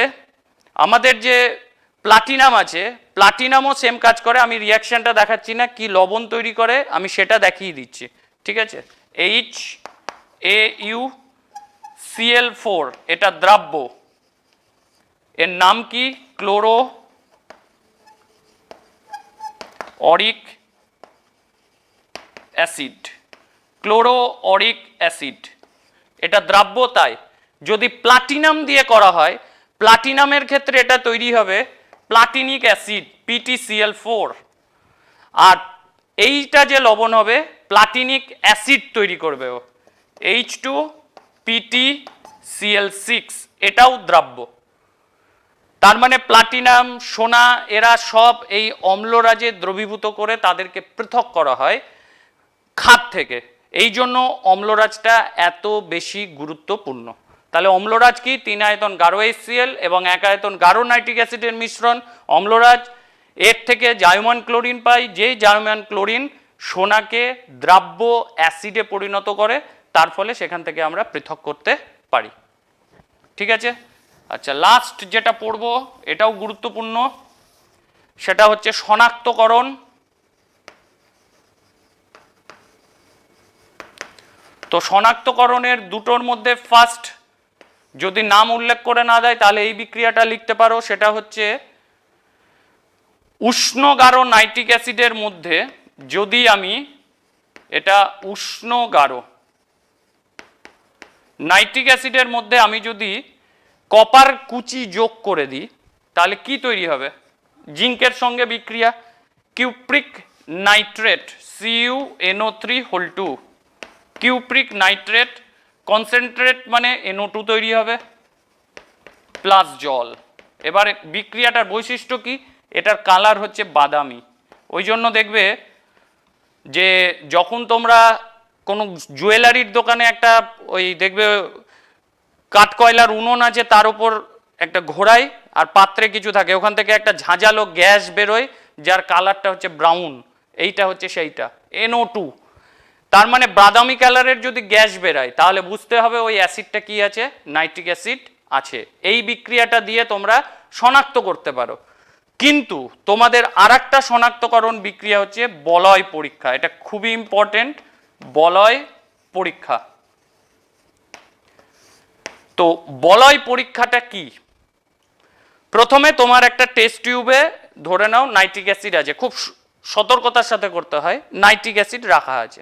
আমাদের যে প্লাটিনাম আছে, প্লাটিনামও সেম কাজ করে। আমি রিয়াকশনটা দেখাচ্ছি না, কি লবণ তৈরি করে আমি সেটা দেখিয়ে দিচ্ছি। ঠিক আছে, HAuCl4 এটা দ্রাব্য, এর নাম কি? Chloroauric acid. Chloroauric acid এটা দ্রাব্য। তাই যদি প্লাটিনাম দিয়ে করা হয়, প্লাটিনামের ক্ষেত্রে এটা তৈরি হবে প্লাটিনিক অ্যাসিড PtCl4, আর এইটা যে লবণ হবে প্লাটিনিক অ্যাসিড তৈরি করবে ও H2PtCl6, এটাও দ্রাব্য। তার মানে প্লাটিনাম, সোনা এরা সব এই অম্লরাজে দ্রবীভূত করে তাদেরকে পৃথক করা হয় খাদ থেকে। এই জন্য অম্লরাজটা এত বেশি গুরুত্বপূর্ণ। তাহলে অম্লরাজ কি? 3 আয়তন গাঢ় HCl এবং 1 আয়তন গাঢ় নাইট্রিক অ্যাসিডের মিশ্রণ অম্লরাজ। এর থেকে জাইমান ক্লোরিন পাই, যেই জাইমান ক্লোরিন সোনাকে দ্রাব্য অ্যাসিডে পরিণত করে, তার ফলে সেখান থেকে আমরা পৃথক করতে পারি। ঠিক আছে, আচ্ছা লাস্ট যেটা পড়বো এটাও গুরুত্বপূর্ণ, সেটা হচ্ছে শনাক্তকরণ। তো শনাক্তকরণের দুটোর মধ্যে ফার্স্ট যদি নাম উল্লেখ করে না দেয় তাহলে এই বিক্রিয়াটা লিখতে পারো, সেটা হচ্ছে উষ্ণ গাঢ় নাইট্রিক অ্যাসিডের মধ্যে যদি আমি এটা উষ্ণ গাঢ় নাইট্রিক অ্যাসিডের মধ্যে আমি যদি কপার কুচি যোগ করে দিই তাহলে কি তৈরি হবে? জিঙ্কের সঙ্গে বিক্রিয়া, cupric nitrate CuNO3(2), cupric nitrate concentrate মানে NO2 তৈরি হবে প্লাস জল। এবার বিক্রিয়াটার বৈশিষ্ট্য কি? এটার কালার হচ্ছে বাদামি। ওই জন্য দেখবে যে যখন তোমরা কোনো জুয়েলারির দোকানে একটা ওই দেখবে কাঠকয়লার উনুন আছে, তার উপর একটা ঘোড়ায় আর পাত্রে কিছু থাকে, ওখান থেকে একটা ঝাঁঝালো গ্যাস বেরোয় যার কালারটা হচ্ছে ব্রাউন, এইটা হচ্ছে সেইটা NO2। তার মানে বাদামি কালারের যদি গ্যাস বেরায় তাহলে বুঝতে হবে ওই অ্যাসিডটা কি আছে? নাইট্রিক অ্যাসিড আছে। এই বিক্রিয়াটা দিয়ে তোমরা শনাক্ত করতে পারো। কিন্তু তোমাদের আরেকটা শনাক্তকরণ বিক্রিয়া হচ্ছে বলয় পরীক্ষা। এটা খুবই ইম্পর্টেন্ট, বলয় পরীক্ষা। তো বলয় পরীক্ষাটা কি? প্রথমে তোমার একটা টেস্ট টিউবে ধরে নাও নাইট্রিক অ্যাসিড আছে, খুব সতর্কতার সাথে করতে হয়, নাইট্রিক অ্যাসিড রাখা আছে।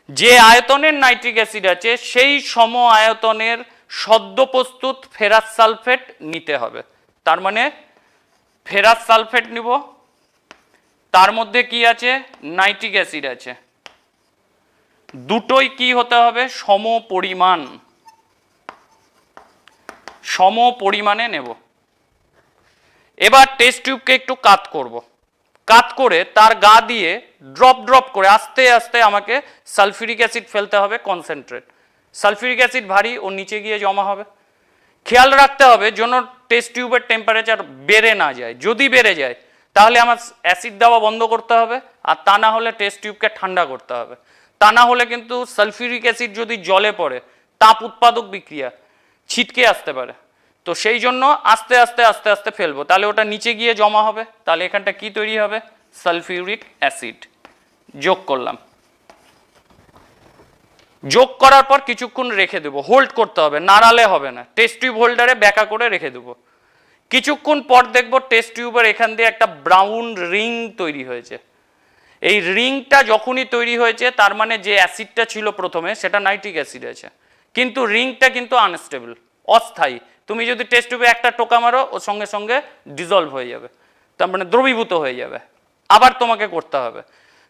যে আয়তনের নাইট্রিক অ্যাসিড আছে সেই সম আয়তনের সদ্য প্রস্তুত ফেরাস সালফেট নিতে হবে। তার মানে ফেরাস সালফেট নিব, তার মধ্যে কি আছে? নাইট্রিক অ্যাসিড আছে। দুটোই কি হতে হবে? সম পরিমাণ, সম পরিমাণে নেব। এবার টেস্ট টিউবকে একটু কাত করব, কাত করে তার গা দিয়ে ড্রপ ড্রপ করে আস্তে আস্তে আমাকে সালফিউরিক অ্যাসিড ফেলতে হবে কনসেন্ট্রেট। সালফিউরিক অ্যাসিড ভারী, ও নিচে গিয়ে জমা হবে। খেয়াল রাখতে হবে যেন টেস্ট টিউবের টেম্পারেচার বেড়ে না যায়। যদি বেড়ে যায় তাহলে আমার অ্যাসিড দেওয়া বন্ধ করতে হবে, আর তা না হলে টেস্ট টিউবকে ঠান্ডা করতে হবে। তা না হলে কিন্তু সালফিউরিক অ্যাসিড যদি জলে পড়ে তাপ উৎপাদক বিক্রিয়া ছিটকে আসতে পারে। তো সেই জন্য আস্তে আস্তে আস্তে আস্তে ফেলবো, তাহলে ওটা নিচে গিয়ে জমা হবে। তাহলে এখানটা কি তৈরি হবে? সালফিউরিক অ্যাসিড যোগ করলাম। যোগ করার পর কিছুক্ষণ রেখে দেবো, হোল্ড করতে হবে, নাড়ালে হবে না। টেস্ট টিউব হোল্ডারে ব্যাকা করে রেখে দেবো। কিছুক্ষণ পর দেখবো টেস্ট টিউবের এখান দিয়ে একটা ব্রাউন রিং তৈরি হয়েছে। এই রিংটা যখনই তৈরি হয়েছে তার মানে যে অ্যাসিডটা ছিল প্রথমে সেটা নাইট্রিক অ্যাসিড আছে, কিন্তু রিংটা কিন্তু আনস্টেবল, অস্থায়ী। তুমি যদি টেস্ট টিউবে একটা টোকা মারো ওর সঙ্গে সঙ্গে ডিজলভ হয়ে যাবে, তার মানে দ্রবীভূত হয়ে যাবে, আবার তোমাকে করতে হবে।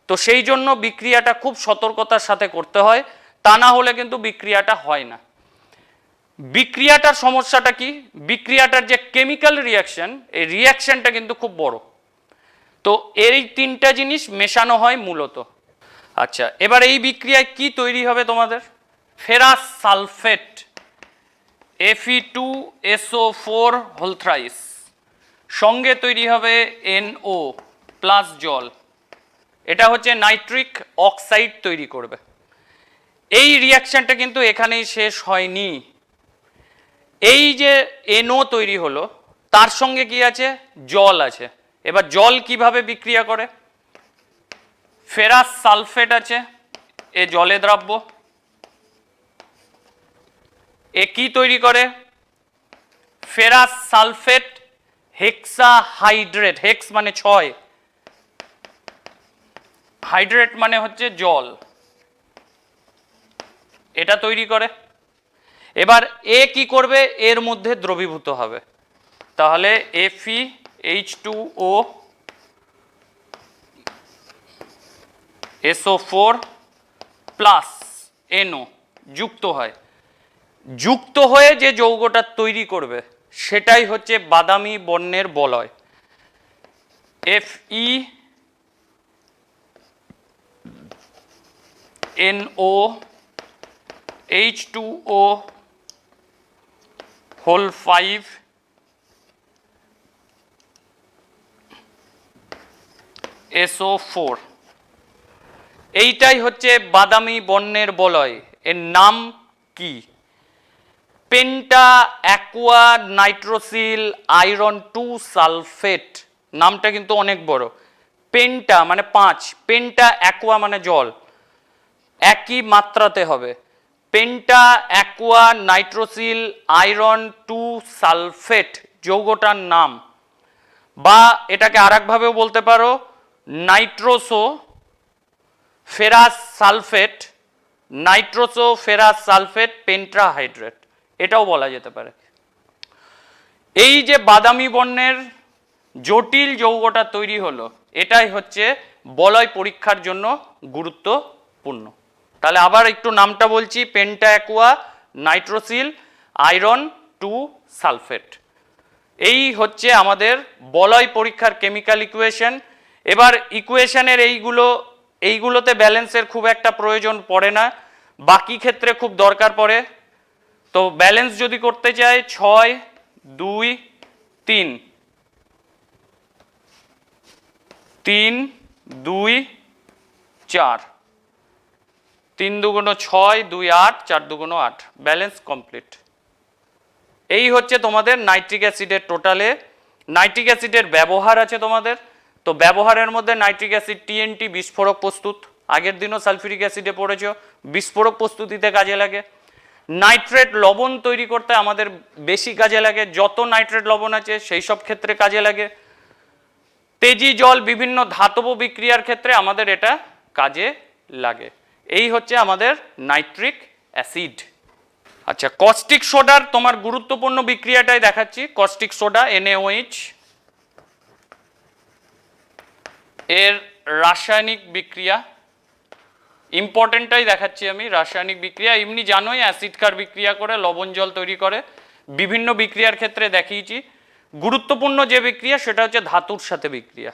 তো সেই জন্য বিক্রিয়াটা খুব সতর্কতার সাথে করতে হয়, তা না হলে কিন্তু বিক্রিয়াটা হয় না। বিক্রিয়াটার সমস্যাটা কি? বিক্রিয়াটার যে কেমিক্যাল রিয়াকশন, এই রিয়াকশনটা কিন্তু খুব বড়। তো এই তিনটা জিনিস মেশানো হয় মূলত। আচ্ছা, এবার এই বিক্রিয়ায় কি তৈরি হবে তোমাদের? Ferrous sulphate Fe2SO4 whole thrice, সঙ্গে তৈরি হবে NO প্লাস জল, এটা হচ্ছে নাইট্রিক অক্সাইড তৈরি করবে। এই রিয়াকশনটা কিন্তু এখানেই শেষ হয়নি। এই যে NO তৈরি হলো তার সঙ্গে কি আছে, জল আছে। এবার জল কিভাবে বিক্রিয়া করে, ফেরাস সালফেট আছে, এ জলে দ্রাব্য, এ কি তৈরি করে, ফেরাস সালফেট হেক্সাহাইড্রেট, হেক্স মানে 6, হাইড্রেট মানে হচ্ছে জল, এটা তৈরি করে। এবার এ কি করবে, এর মধ্যে দ্রবীভূত হবে, তাহলে FeH2O SO4 প্লাস NO যুক্ত হয়, যুক্ত হয়ে যে যৌগটা তৈরি করবে সেটাই হচ্ছে বাদামি বর্ণের বলয়। FeNO H2O whole 5 SO4, এইটাই হচ্ছে বাদামি বর্ণের বলয়। এর নাম কি, penta aqua nitrosyl iron 2 sulphate. নামটা কিন্তু অনেক বড়, পেন্টা মানে 5, পেন্টা অ্যাকুয়া মানে জল, একই মাত্রাতে হবে, penta aqua nitrosyl iron 2 sulphate যৌগটার নাম। বা এটাকে আরেকভাবেও বলতে পারো nitroso ferrous sulphate, nitroso ferrous sulphate pentahydrate, এটাও বলা যেতে পারে। এই যে বাদামি বর্ণের জটিল যৌগটা তৈরি হলো, এটাই হচ্ছে বলয় পরীক্ষার জন্য গুরুত্বপূর্ণ। তাহলে আবার একটু নামটা বলছি, penta aqua nitrosyl iron 2 sulphate, এই হচ্ছে আমাদের বলয় পরীক্ষার কেমিক্যাল ইকুয়েশন। এবার ইকুয়েশনের এইগুলোতে ব্যালেন্সের খুব একটা প্রয়োজন পড়ে না, বাকি ক্ষেত্রে খুব দরকার পড়ে। তো ব্যালেন্স যদি করতে চাই 6 2 3 3 2 4, 3 দুগুণ 6 2 8 4 দুগুণ 8, ব্যালেন্স কমপ্লিট। এই হচ্ছে তোমাদের নাইট্রিক অ্যাসিডের টোটালে। নাইট্রিক অ্যাসিডের ব্যবহার আছে তোমাদের, তো ব্যবহারের মধ্যে নাইট্রিক অ্যাসিড TNT বিস্ফোরক প্রস্তুত, আগের দিনও সালফিউরিক অ্যাসিডে পড়েছো, বিস্ফোরক প্রস্তুতিতে কাজে লাগে। নাইট্রেট লবণ তৈরি করতে আমাদের বেশি কাজে লাগে, যত নাইট্রেট লবণ আছে সেই সব ক্ষেত্রে কাজে লাগে। তেজি জল বিভিন্ন ধাতব বিক্রিয়ার ক্ষেত্রে আমাদের এটা কাজে লাগে। এই হচ্ছে আমাদের নাইট্রিক অ্যাসিড। আচ্ছা, কস্টিক সোডার তোমার গুরুত্বপূর্ণ বিক্রিয়াটাই দেখাচ্ছি। কস্টিক সোডা NaOH, এর রাসায়নিক বিক্রিয়া ইম্পর্টেন্টটাই দেখাচ্ছি আমি। রাসায়নিক বিক্রিয়া এমনি জানোই, অ্যাসিড ক্ষার বিক্রিয়া করে লবণ জল তৈরি করে, বিভিন্ন বিক্রিয়ার ক্ষেত্রে দেখিয়েছি। গুরুত্বপূর্ণ যে বিক্রিয়া সেটা হচ্ছে ধাতুর সাথে বিক্রিয়া।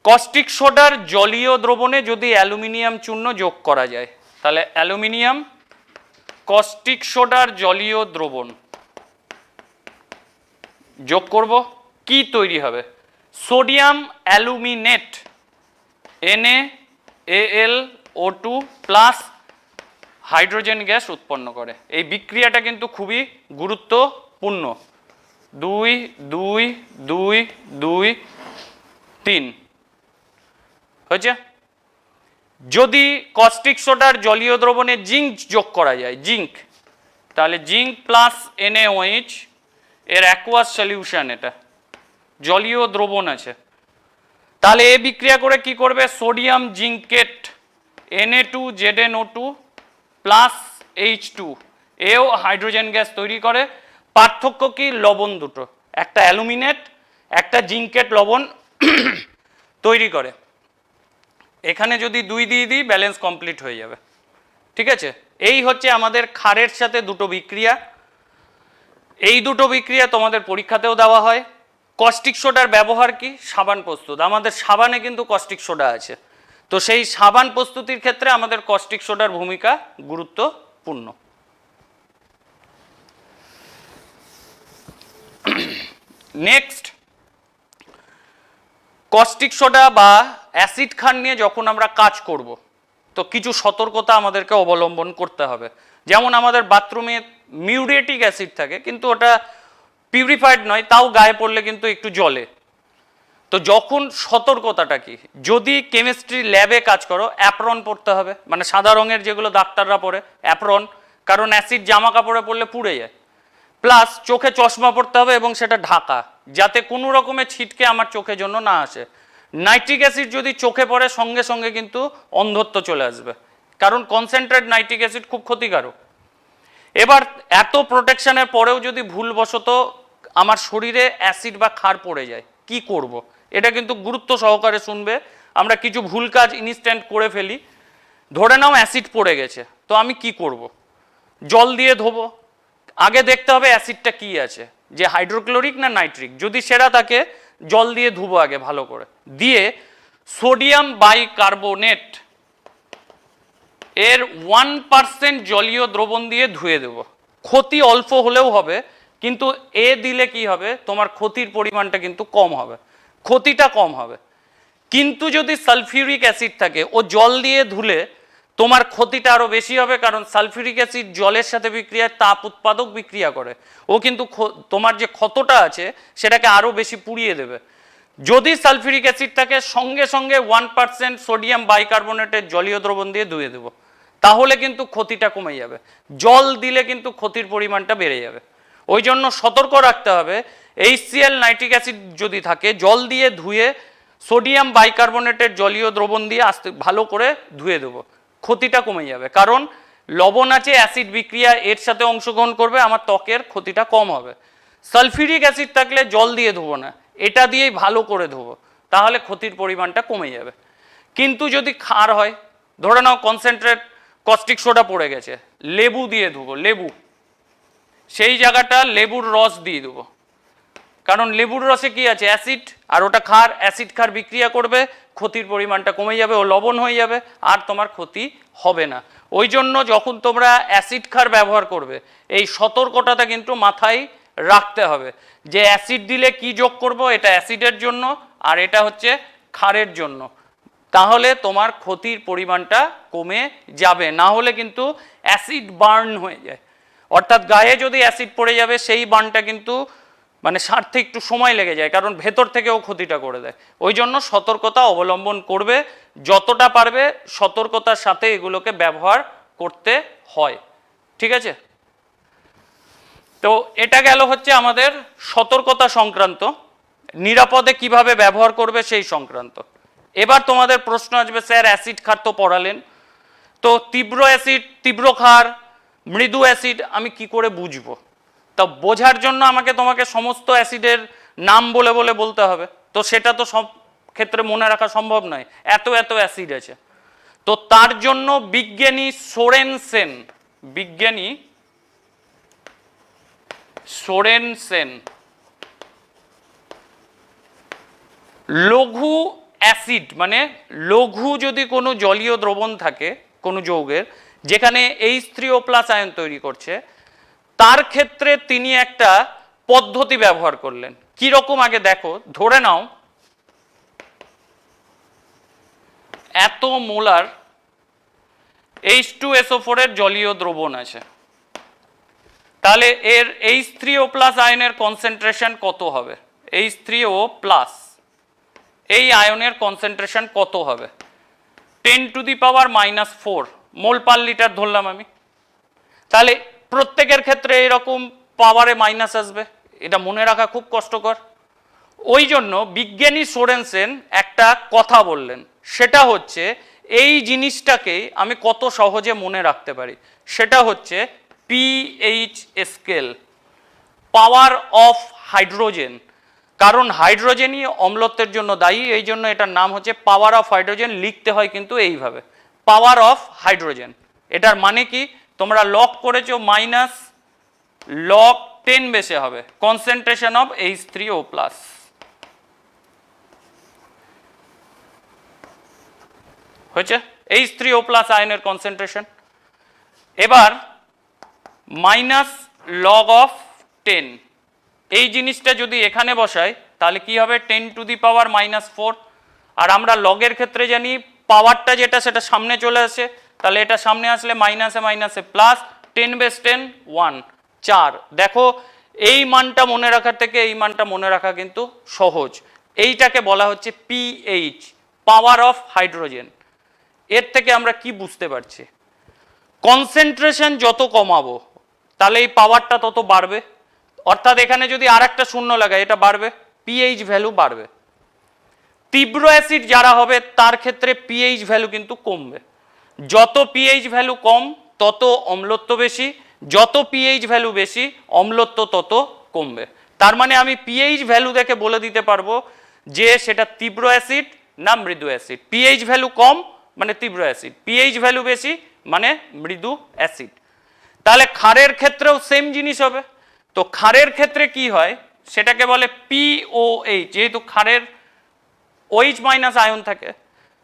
কস্টিক সোডার জলীয় দ্রবণে যদি অ্যালুমিনিয়াম চূর্ণ যোগ করা যায়, তাহলে অ্যালুমিনিয়াম কস্টিক সোডার জলীয় দ্রবণ যোগ করব, কি তৈরি হবে, sodium aluminate NaAlO2 plus hydrogen gas উৎপন্ন করে। এই বিক্রিয়াটা কিন্তু খুবই গুরুত্বপূর্ণ। 2 2 2 2 3 হয়েছে। যদি কস্টিক সোডার জলীয় দ্রবণে জিঙ্ক যোগ করা যায়, জিঙ্ক, তাহলে জিঙ্ক প্লাস NaOH, এর অ্যাকুয়াস সলিউশন, এটা জলীয় দ্রবণ আছে, তাহলে এ বিক্রিয়া করে কি করবে, সোডিয়াম জিঙ্কেট Na2ZnO2 প্লাস H2, এও হাইড্রোজেন গ্যাস তৈরি করে। পার্থক্য কি, লবণ দুটো, একটা অ্যালুমিনেট একটা জিঙ্কেট লবণ তৈরি করে। এখানে যদি 2 দিয়ে দিই ব্যালেন্স কমপ্লিট হয়ে যাবে, ঠিক আছে। এই হচ্ছে আমাদের ক্ষারের সাথে দুটো বিক্রিয়া। এই দুটো বিক্রিয়া তোমাদের পরীক্ষাতেও দেওয়া হয়। কস্টিক সোডার ব্যবহার কি, সাবান প্রস্তুত, আমাদের সাবানে কিন্তু কস্টিক সোডা আছে, তো সেই সাবান প্রস্তুতির ক্ষেত্রে আমাদের কস্টিক সোডার ভূমিকা গুরুত্বপূর্ণ। নেক্সট, কস্টিক সোডা বা অ্যাসিড ক্ষার নিয়ে যখন আমরা কাজ করব তো কিছু সতর্কতা আমাদেরকে অবলম্বন করতে হবে। যেমন আমাদের বাথরুমে মিউরেটিক অ্যাসিড থাকে, কিন্তু ওটা পিউরিফাইড নয়, তাও গায়ে পড়লে কিন্তু একটু জ্বলে। তো যখন সতর্কতাটা কি, যদি কেমিস্ট্রি ল্যাবে কাজ করো অ্যাপ্রন পরতে হবে, মানে সাদা রঙের যেগুলো ডাক্তাররা পরে অ্যাপ্রন, কারণ অ্যাসিড জামা কাপড়ে পড়লে পুড়ে যায়। প্লাস চোখে চশমা পরতে হবে এবং সেটা ঢাকা, যাতে কোনো রকমের ছিটকে আমার চোখের জন্য না আসে। নাইট্রিক অ্যাসিড যদি চোখে পড়ে সঙ্গে সঙ্গে কিন্তু অন্ধত্ব চলে আসবে, কারণ কনসেন্ট্রেট নাইট্রিক অ্যাসিড খুব ক্ষতিকারক। এবার এত প্রোটেকশনের পরেও যদি ভুলবশত আমার শরীরে অ্যাসিড বা ক্ষার পড়ে যায়, কি করব? এটা কিন্তু গুরুত্ব সহকারে শুনবে। আমরা কিছু ভুল কাজ ইনস্ট্যান্ট করে ফেলি। ধরে নাও অ্যাসিড পড়ে গেছে, তো আমি কি করব? জল দিয়ে ধোবো। আগে দেখতে হবে অ্যাসিডটা কি আছে, যে হাইড্রোক্লোরিক না নাইট্রিক। যদি সেটা থাকে জল দিয়ে ধুবো আগে ভালো করে, দিয়ে সোডিয়াম বাইকার্বনেট এর 1% জলীয় দ্রবণ দিয়ে ধুয়ে দেব। ক্ষতি অল্প হলেও হবে, কিন্তু এ দিলে কি হবে, তোমার ক্ষতির পরিমাণটা কিন্তু কম হবে, ক্ষতিটা কম হবে। কিন্তু যদি সালফিউরিক অ্যাসিড থাকে, ও জল দিয়ে ধুলে তোমার ক্ষতিটা আরো বেশি হবে, কারণ সালফিউরিক অ্যাসিড জলের সাথে বিক্রিয়ায় তাপ উৎপাদক বিক্রিয়া করে। ও কিন্তু তোমার যে ক্ষতটা আছে সেটাকে আরো বেশি পুড়িয়ে দেবে। যদি সালফিউরিক অ্যাসিড থাকে সঙ্গে সঙ্গে 1% সোডিয়াম বাইকার্বনেটের জলীয় দ্রবণ দিয়ে ধুয়ে দেবো, তাহলে কিন্তু ক্ষতিটা কমে যাবে। জল দিলে কিন্তু ক্ষতির পরিমাণটা বেড়ে যাবে। ওই জন্য সতর্ক রাখতে হবে, HCl নাইট্রিক অ্যাসিড যদি থাকে জল দিয়ে ধুয়ে সোডিয়াম বাইকার্বনেটের জলীয় দ্রবণ দিয়ে আস্তে ভালো করে ধুয়ে দেবো, ক্ষতিটা কমে যাবে। কারণ লবণ আছে, অ্যাসিড বিক্রিয়া এর সাথে অংশগ্রহণ করবে, আমার ত্বকের ক্ষতিটা কম হবে। সালফিউরিক অ্যাসিড থাকলে জল দিয়ে ধোবো না, এটা দিয়েই ভালো করে ধোবো, তাহলে ক্ষতির পরিমাণটা কমে যাবে। কিন্তু যদি ক্ষার হয়, ধরে নাও কনসেন্ট্রেট কস্টিক সোডা পড়ে গেছে, লেবু দিয়ে ধোবো, লেবু, সেই জায়গাটা লেবুর রস দিয়ে দেবো। কারণ লেবুর রসে কি আছে, অ্যাসিড, আর ওটা ক্ষার, অ্যাসিড ক্ষার বিক্রিয়া করবে, ক্ষতির পরিমাণটা কমে যাবে, ও লবণ হয়ে যাবে, আর তোমার ক্ষতি হবে না। ওই জন্য যখন তোমরা অ্যাসিড ক্ষার ব্যবহার করবে, এই সতর্কতাটা কিন্তু মাথায় রাখতে হবে, যে অ্যাসিড দিলে কি যোগ করব, এটা অ্যাসিডের জন্য আর এটা হচ্ছে ক্ষারের জন্য, তাহলে তোমার ক্ষতির পরিমাণটা কমে যাবে। না হলে কিন্তু অ্যাসিড বার্ন হয়ে যায়, অর্থাৎ গায়ে যদি অ্যাসিড পড়ে যাবে সেই বার্নটা কিন্তু মানে সারতে একটু সময় লেগে যায়, কারণ ভেতর থেকেও ক্ষতিটা করে দেয়। ওই জন্য সতর্কতা অবলম্বন করবে, যতটা পারবে সতর্কতার সাথে এগুলোকে ব্যবহার করতে হয়। ঠিক আছে? তো এটা গেল হচ্ছে আমাদের সতর্কতা সংক্রান্ত, নিরাপদে কিভাবে ব্যবহার করবে সেই সংক্রান্ত। এবার তোমাদের প্রশ্ন আসবে, স্যার অ্যাসিড ক্ষার তো পড়ালেন, তো তীব্র অ্যাসিড, তীব্র ক্ষার, মৃদু অ্যাসিড আমি কি করে বুঝবো? তা বোঝার জন্য আমাকে তোমাকে সমস্ত অ্যাসিডের নাম বলে বলে বলতে হবে, তো সেটা তো সব ক্ষেত্রে মনে রাখা সম্ভব নয়, এত এত অ্যাসিড আছে। তো তার জন্য বিজ্ঞানী সোরেনসেন লঘু অ্যাসিড, মানে লঘু যদি কোনো জলীয় দ্রবণ থাকে কোনো যৌগের, যেখানে H3O+ আয়ন তৈরি করছে, তার ক্ষেত্রে তিনি একটা পদ্ধতি ব্যবহার করলেন। কি রকম আগে দেখো, ধরে নাও এত মোলার H2SO4 এর জলীয় দ্রবণ আছে, তাহলে এর H3O+ আয়নের কনসেন্ট্রেশন কত হবে? H3O+, এই আয়নের কনসেন্ট্রেশন কত হবে? 10⁻⁻⁴ মোল পার লিটার ধরলাম আমি। তাহলে প্রত্যেকের ক্ষেত্রে এরকম পাওয়ারে মাইনাস আসবে, এটা মনে রাখা খুব কষ্টকর। ওই জন্য বিজ্ঞানী সোরেনসেন একটা কথা বললেন, সেটা হচ্ছে এই জিনিসটাকে আমি কত সহজে মনে রাখতে পারি, সেটা হচ্ছে pH scale, power of hydrogen. কারণ হাইড্রোজেনই অম্লত্বের জন্য দায়ী, এই জন্য এটার নাম হচ্ছে পাওয়ার অফ হাইড্রোজেন। লিখতে হয় কিন্তু এইভাবে, পাওয়ার অফ হাইড্রোজেন। এটার মানে কি, তোমরা লক করেছো, মাইনাস লক 10 বেশি হবে কনসেন্ট্রেশন অফ H3O+। হয়েছে H3O+ আয়নের কনসেন্ট্রেশন। এবার মাইনাস লগ অফ 10, এই জিনিসটা যদি এখানে বসাই তাহলে কি হবে 10⁻⁻⁴। আর আমরা লগের ক্ষেত্রে জানি পাওয়ারটা যেটা সেটা সামনে চলে আসে, তাহলে এটা সামনে আসলে মাইনাসে মাইনাসে প্লাস 10⁻10 1 4। দেখো এই মানটা মনে রাখার থেকে এই মানটা মনে রাখা কিন্তু সহজ। এইটাকে বলা হচ্ছে পিএইচ, পাওয়ার অফ হাইড্রোজেন। এর থেকে আমরা কি বুঝতে পারছি, কনসেন্ট্রেশন যত কমাবো তাহলে এই পাওয়ারটা তত বাড়বে, অর্থাৎ এখানে যদি আর একটা শূন্য লাগাই এটা বাড়বে, পিএইচ ভ্যালু বাড়বে। তীব্র অ্যাসিড যারা হবে তার ক্ষেত্রে পিএইচ ভ্যালু কিন্তু কমবে। যত পিএইচ ভ্যালু কম তত অম্লত্ব বেশি, যত পিএইচ ভ্যালু বেশি অম্লত্ব তত কমবে। তার মানে আমি পিএইচ ভ্যালু দেখে বলে দিতে পারবো যে সেটা তীব্র অ্যাসিড না মৃদু অ্যাসিড। পিএইচ ভ্যালু কম মানে তীব্র অ্যাসিড, পিএইচ ভ্যালু বেশি মানে মৃদু অ্যাসিড। তাহলে ক্ষারের ক্ষেত্রেও সেম জিনিস হবে। তো ক্ষারের ক্ষেত্রে কি হয় সেটাকে বলে পিওএইচ, যেহেতু ক্ষারের OH মাইনাস আয়ন থাকে,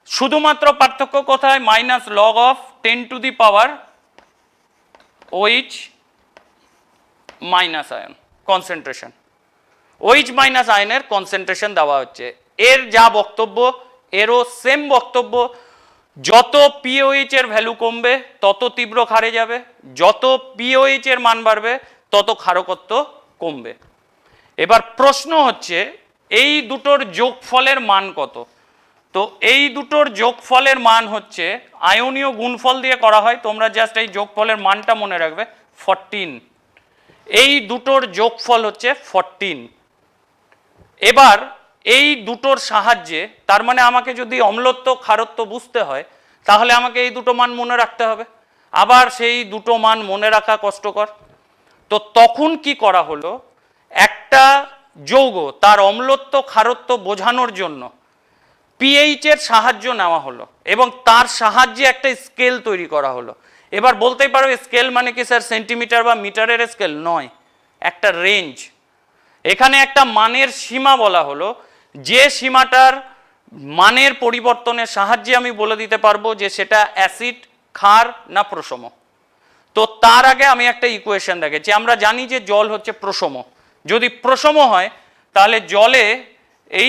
শুধুমাত্র পার্থক্য কোথায়, minus log of 10⁻⁻OH minus ion concentration, OH minus আয়নের কনসেন্ট্রেশন দেওয়া হচ্ছে। এর যা বক্তব্য এরও সেম বক্তব্য, যত পিওএইচ এর ভ্যালু কমবে তত তীব্র ক্ষারে যাবে, যত পিওএইচ এর মান বাড়বে তত ক্ষারকত্ব কমবে। এবার প্রশ্ন হচ্ছে এই দুটোর যোগফলের মান কত। তো এই দুটোর যোগফলের মান হচ্ছে আয়নীয় গুণফল দিয়ে করা হয়, তোমরা জাস্ট এই যোগফলের মানটা মনে রাখবে 14। এই দুটোর যোগফল হচ্ছে 14। এবার এই দুটোর সাহায্যে, তার মানে আমাকে যদি অম্লত্ব ক্ষারত্ব বুঝতে হয় তাহলে আমাকে এই দুটো মান মনে রাখতে হবে। আবার সেই দুটো মান মনে রাখা কষ্টকর। তো তখন কি করা হলো, একটা যৌগ তার অম্লত্ব ক্ষারত্ব বোঝানোর জন্য পিএইচ এর সাহায্য নেওয়া হলো এবং তার সাহায্যে একটা স্কেল তৈরি করা হলো। এবার বলতেই পারো স্কেল মানে কি স্যার সেন্টিমিটার বা মিটারের স্কেল? নয়, একটা রেঞ্জ। এখানে একটা মানের সীমা বলা হলো, যে সীমাটার মানের পরিবর্তনের সাহায্যে আমি বলে দিতে পারবো যে সেটা অ্যাসিড, ক্ষার না প্রশম। তো তার আগে আমি একটা ইকুয়েশন দেখেছি, আমরা জানি যে জল হচ্ছে প্রশম। যদি প্রশম হয় তাহলে জলে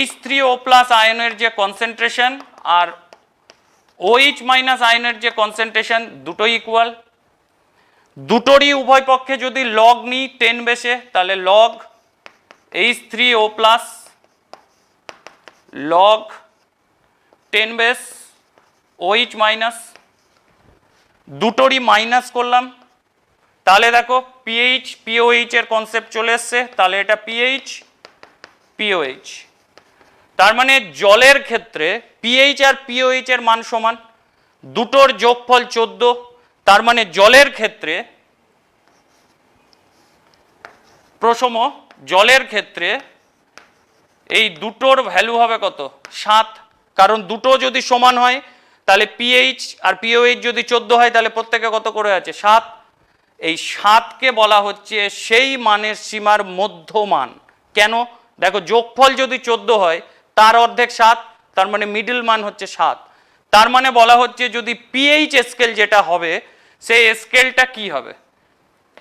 H3O+ আয়নের যে কনসেন্ট্রেশন আর OH মাইনাস আয়নের যে কনসেন্ট্রেশন দুটোই ইকুয়াল। দুটোরই উভয় পক্ষে যদি লগ নিই 10 বেসে, তাহলে log H3O+ log 10 base OH minus, দুটোরই মাইনাস করলাম, তাহলে দেখো পিএইচ পিওএইচ এর কনসেপ্ট চলে এসছে, তাহলে এটা পিএইচ পিওএইচ। তার মানে জলের ক্ষেত্রে পিএইচ আর পিওএইচ এর মান সমান, দুটোর যোগফল 14। তার মানে জলের ক্ষেত্রে প্রশম, জলের ক্ষেত্রে এই দুটোর ভ্যালু হবে কত? 7। কারণ দুটো যদি সমান হয় তাহলে পিএইচ আর পিওএইচ যদি 14 হয় তাহলে প্রত্যেকে কত করে আছে? 7। এই 7কে বলা হচ্ছে সেই মানের সীমার মধ্যমান। কেন? দেখো যোগফল যদি 14 হয় তার অর্ধেক 7, তার মানে মিডল মান হচ্ছে 7। তার মানে বলা হচ্ছে যদি পিএইচ স্কেল যেটা হবে সেই স্কেলটা কি হবে?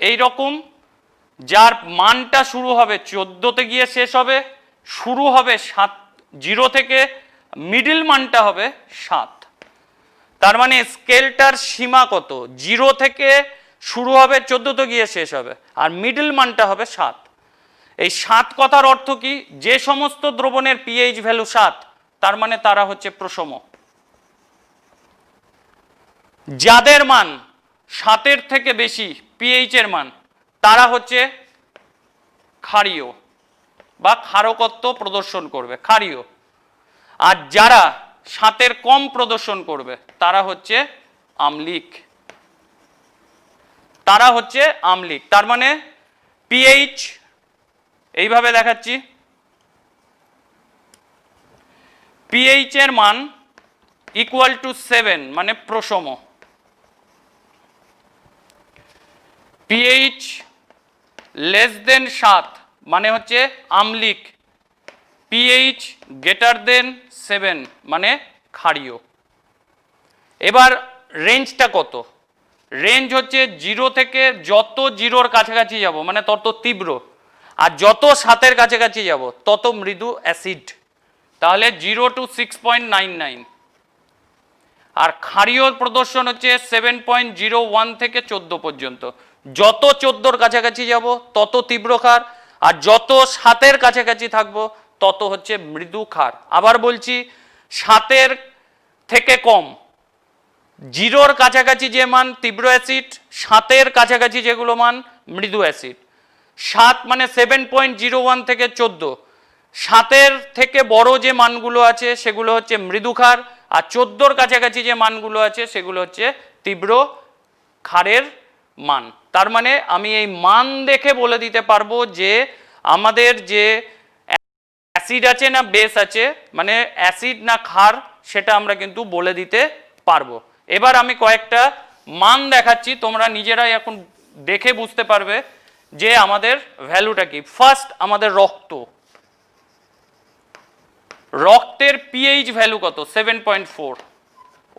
এই রকম, যার মানটা শুরু হবে 14তে গিয়ে শেষ হবে, শুরু হবে 0 থেকে, মিডল মানটা হবে 7। তার মানে স্কেলটার সীমা কত? 0 থেকে শুরু হবে 14তে গিয়ে শেষ হবে, আর মিডল মানটা হবে 7। এই 7 কথার অর্থ কি? যে সমস্ত দ্রবণের পিএইচ ভ্যালু 7 তার মানে তারা হচ্ছে প্রশম। যাদের মান 7-এর থেকে বেশি পিএইচ এর মান তারা হচ্ছে ক্ষারীয় বা ক্ষারকত্ব প্রদর্শন করবে, ক্ষারীয়। আর যারা 7-এর কম প্রদর্শন করবে তারা হচ্ছে আম্লিক, তারা হচ্ছে আম্লিক। তার মানে পিএইচ এইভাবে দেখাচ্ছি, পিএইচ এর মান ইকুয়াল টু 7 মানে প্রশম, পিএইচ লেস দেন 7 মানে হচ্ছে আম্লিক, পিএইচ গ্রেটার দেন 7 মানে ক্ষারীয়। এবার রেঞ্জটা কত? রেঞ্জ হচ্ছে 0 থেকে যত 0-র কাছাকাছি যাব মানে তত তীব্র, আর যত 7-এর কাছাকাছি যাব তত মৃদু অ্যাসিড। তাহলে 0 to 6.99। আর ক্ষারীয় প্রদর্শন হচ্ছে 7.01 থেকে 14 পর্যন্ত। যত 14-র কাছাকাছি যাব তত তীব্র ক্ষার, আর যত 7-এর কাছাকাছি থাকবো তত হচ্ছে মৃদু ক্ষার। আবার বলছি, 7-এর থেকে কম, 0-র কাছাকাছি যে মান তীব্র অ্যাসিড, 7-এর কাছাকাছি যেগুলো মান মৃদু অ্যাসিড। 7 মানে 7.01 থেকে 14, 7-এর থেকে বড় যে মানগুলো আছে সেগুলো হচ্ছে মৃদু ক্ষার, আর 14-র কাছাকাছি যে মানগুলো আছে সেগুলো হচ্ছে তীব্র ক্ষারের মান। তার মানে আমি এই মান দেখে বলে দিতে পারবো যে আমাদের যে অ্যাসিড আছে না বেস আছে, মানে অ্যাসিড না ক্ষার, সেটা আমরা কিন্তু বলে দিতে পারবো। এবার আমি কয়েকটা মান দেখাচ্ছি, তোমরা নিজেরাই এখন দেখে বুঝতে পারবে যে আমাদের ভ্যালুটা কি। ফার্স্ট আমাদের রক্তের পিএইচ ভ্যালু কত? 7.4।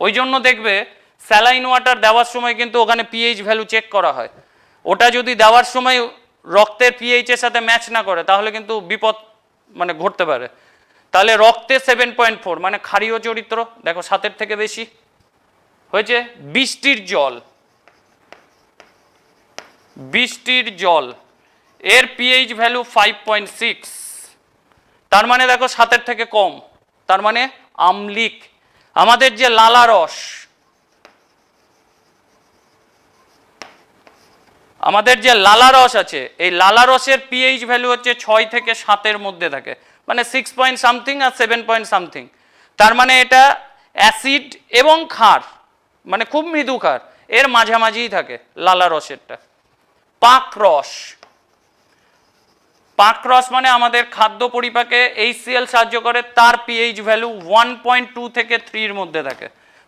ওই জন্য দেখবে স্যালাইন ওয়াটার দেওয়ার সময় কিন্তু ওখানে পিএইচ ভ্যালু চেক করা হয়। ওটা যদি দেওয়ার সময় রক্তের পিএইচ এর সাথে ম্যাচ না করে তাহলে কিন্তু বিপদ মানে ঘটতে পারে। তাহলে রক্তে 7.4 মানে ক্ষারীয় চরিত্র, দেখো 7-এর থেকে বেশি হয়েছে। বৃষ্টির জল এর পিএইচ ভ্যালু 5.6, তার মানে দেখো 7-এর থেকে কম, তার মানে আম্লিক। আমাদের যে লালারস, আছে, এই লালারসের পিএইচ ভ্যালু হচ্ছে 6 থেকে 7-এর মধ্যে থাকে, মানে 6 পয়েন্ট সামথিং আর 7 পয়েন্ট সামথিং। তার মানে এটা অ্যাসিড এবং ক্ষার, মানে খুব মৃদু ক্ষার, এর মাঝামাঝিই থাকে লালারসেরটা। পাকরস মানে আমাদের খাদ্য পরিপাকে HCl সাহায্য করে, তার পিএইচ ভ্যালু 1.2 থেকে 3-এর মধ্যে থাকে।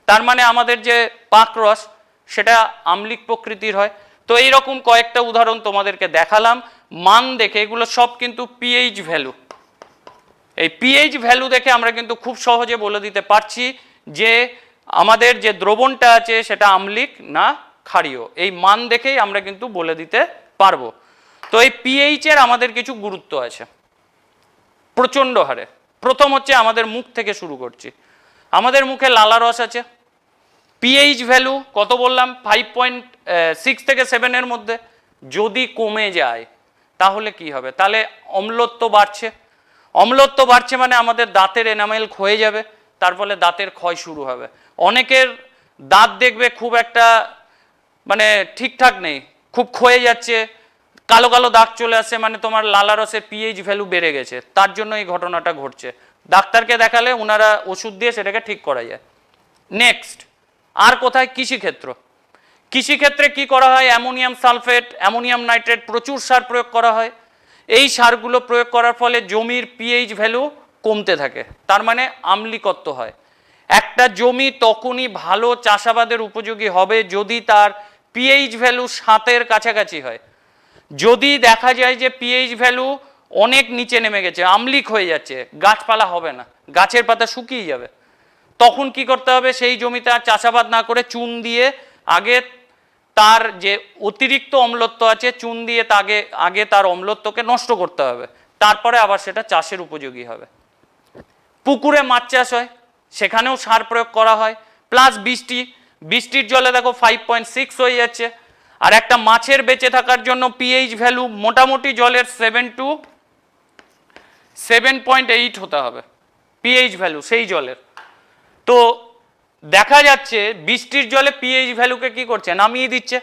তার মানে আমাদের যে পাকরস সেটা আম্লিক প্রকৃতির হয়। তো এইরকম কয়েকটা উদাহরণ তোমাদেরকে দেখালাম মান দেখে, এগুলো সব কিন্তু পিএইচ ভ্যালু। এই পিএইচ ভ্যালু দেখে আমরা কিন্তু খুব সহজে বলে দিতে পারছি যে আমাদের যে দ্রবণটা আছে সেটা আম্লিক না ক্ষারীয়। এই মান দেখেই আমরা কিন্তু বলে দিতে পারবো। তো এই পিএইচ এর আমাদের কিছু গুরুত্ব আছে প্রচণ্ড হারে। প্রথম হচ্ছে আমাদের মুখ থেকে শুরু করছি। আমাদের মুখে লালারস আছে, পিএইচ ভ্যালু কত বললাম? 5.6 থেকে 7-এর মধ্যে। যদি কমে যায় তাহলে কি হবে? তাহলে অম্লত্ব বাড়ছে মানে আমাদের দাঁতের এনামেল ক্ষয়ে যাবে, তার ফলে দাঁতের ক্ষয় শুরু হবে। অনেকের দাঁত দেখবে খুব একটা মানে ঠিকঠাক নেই, খুব ক্ষয়ে যাচ্ছে, কালো কালো দাগ চলে আসছে, মানে তোমার লালারসের পিএইচ ভ্যালু বেড়ে গেছে, তার জন্য এই ঘটনাটা ঘটছে। ডাক্তারকে দেখালে ওনারা ওষুধ দিয়ে সেটাকে ঠিক করা যায়। নেক্সট, আর কোথায়? কৃষিক্ষেত্রে কি করা হয়? অ্যামোনিয়াম সালফেট, অ্যামোনিয়াম নাইট্রেট, প্রচুর সার প্রয়োগ করা হয়। এই সারগুলো প্রয়োগ করার ফলে জমির পিএইচ ভ্যালু কমতে থাকে, তার মানে আম্লিকত্ব হয়। একটা জমি তখনই ভালো চাষাবাদের উপযোগী হবে যদি তার পিএইচ ভ্যালু 7-এর কাছাকাছি হয়। যদি দেখা যায় যে পিএইচ ভ্যালু অনেক নিচে নেমে গেছে, আম্লিক হয়ে যাচ্ছে, গাছপালা হবে না, গাছের পাতা শুকিয়ে যাবে, তখন কি করতে হবে? সেই জমিতে আর চাষাবাদ না করে চুন দিয়ে আগে তার যে অতিরিক্ত অম্লত্ব আছে, চুন দিয়ে আগে তার অম্লত্বকে নষ্ট করতে হবে, তারপরে আবার সেটা চাষের উপযোগী হবে। পুকুরে মাছ চাষ হয়, সেখানেও সার প্রয়োগ করা হয়। প্লাস বৃষ্টির জলে দেখো 5.6 হয়ে যাচ্ছে। আর একটা মাছের বেঁচে থাকার জন্য পিএইচ ভ্যালু মোটামুটি জলের 7 to 7.8 হতে হবে পিএইচ ভ্যালু সেই জলের। তো দেখা যাচ্ছে বৃষ্টির জলে পিএইচ ভ্যালুকে কি করছে? নামিয়ে দিচ্ছে।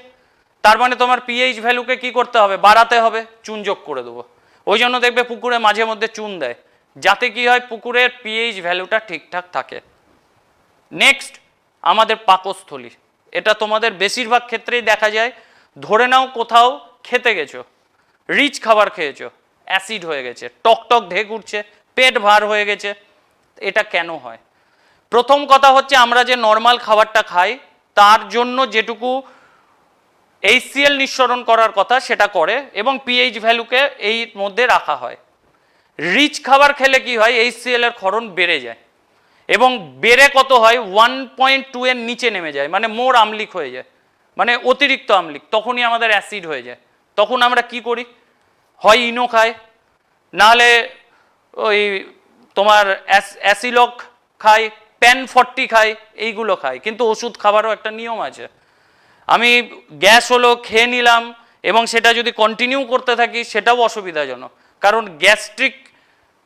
তার মানে তোমার পিএইচ ভ্যালুকে কি করতে হবে? বাড়াতে হবে, চুন যোগ করে দেবো। ওই জন্য দেখবে পুকুরে মাঝে মধ্যে চুন দেয়, যাতে কি হয় পুকুরের পিএইচ ভ্যালুটা ঠিকঠাক থাকে। নেক্সট আমাদের পাকস্থলী, এটা তোমাদের বেশিরভাগ ক্ষেত্রেই দেখা যায়। ধরে নাও কোথাও খেতে গেছো, রিচ খাবার খেয়েছো, অ্যাসিড হয়ে গেছে, টকটক ঢেক উঠছে, পেট ভার হয়ে গেছে। এটা কেন হয়? প্রথম কথা হচ্ছে আমরা যে নর্মাল খাবারটা খাই তার জন্য যেটুকু HCl নিঃসরণ করার কথা সেটা করে এবং পিএইচ ভ্যালুকে এই মধ্যে রাখা হয়। রিচ খাবার খেলে কি হয়? HCl এর ক্ষরণ বেড়ে যায় এবং বেড়ে কত হয়? 1.2 এর নিচে নেমে যায়, মানে মোর আম্লিক হয়ে যায়, মানে অতিরিক্ত আম্লিক। তখনই আমাদের অ্যাসিড হয়ে যায়। তখন আমরা কি করি? হয় ইনো খায়, নাহলে ওই তোমার অ্যাসিলক খায়, প্যান 40 খায়, এইগুলো খায়। কিন্তু ওষুধ খাবারও একটা নিয়ম আছে। আমি গ্যাস হলো খেয়ে নিলাম এবং সেটা যদি কন্টিনিউ করতে থাকি সেটাও অসুবিধাজনক, কারণ গ্যাস্ট্রিক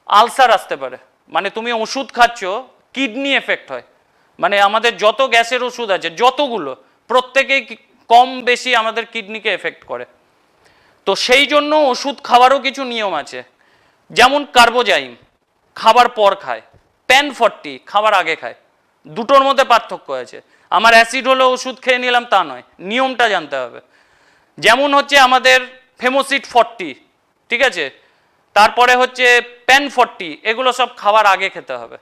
আলসার আসতে পারে। মানে তুমি ওষুধ খাচ্ছ, কিডনি এফেক্ট হয়। মানে আমাদের যত গ্যাসের ওষুধ আছে যতগুলো, প্রত্যেকেই কম বেশি আমাদের কিডনিকে এফেক্ট করে। তো সেই জন্য ওষুধ খাওয়ারও কিছু নিয়ম আছে। যেমন কার্বোজাইম খাবার পর খায়, প্যান 40 খাবার আগে খায়, দুটোর মধ্যে পার্থক্য আছে। আমার অ্যাসিড হলো ওষুধ খেয়ে নিলাম তা নয়, নিয়মটা জানতে হবে। যেমন হচ্ছে আমাদের ফেমোসিড 40, ঠিক আছে, তারপরে হচ্ছে প্যান 40, এগুলো সব খাবার আগে খেতে হবে।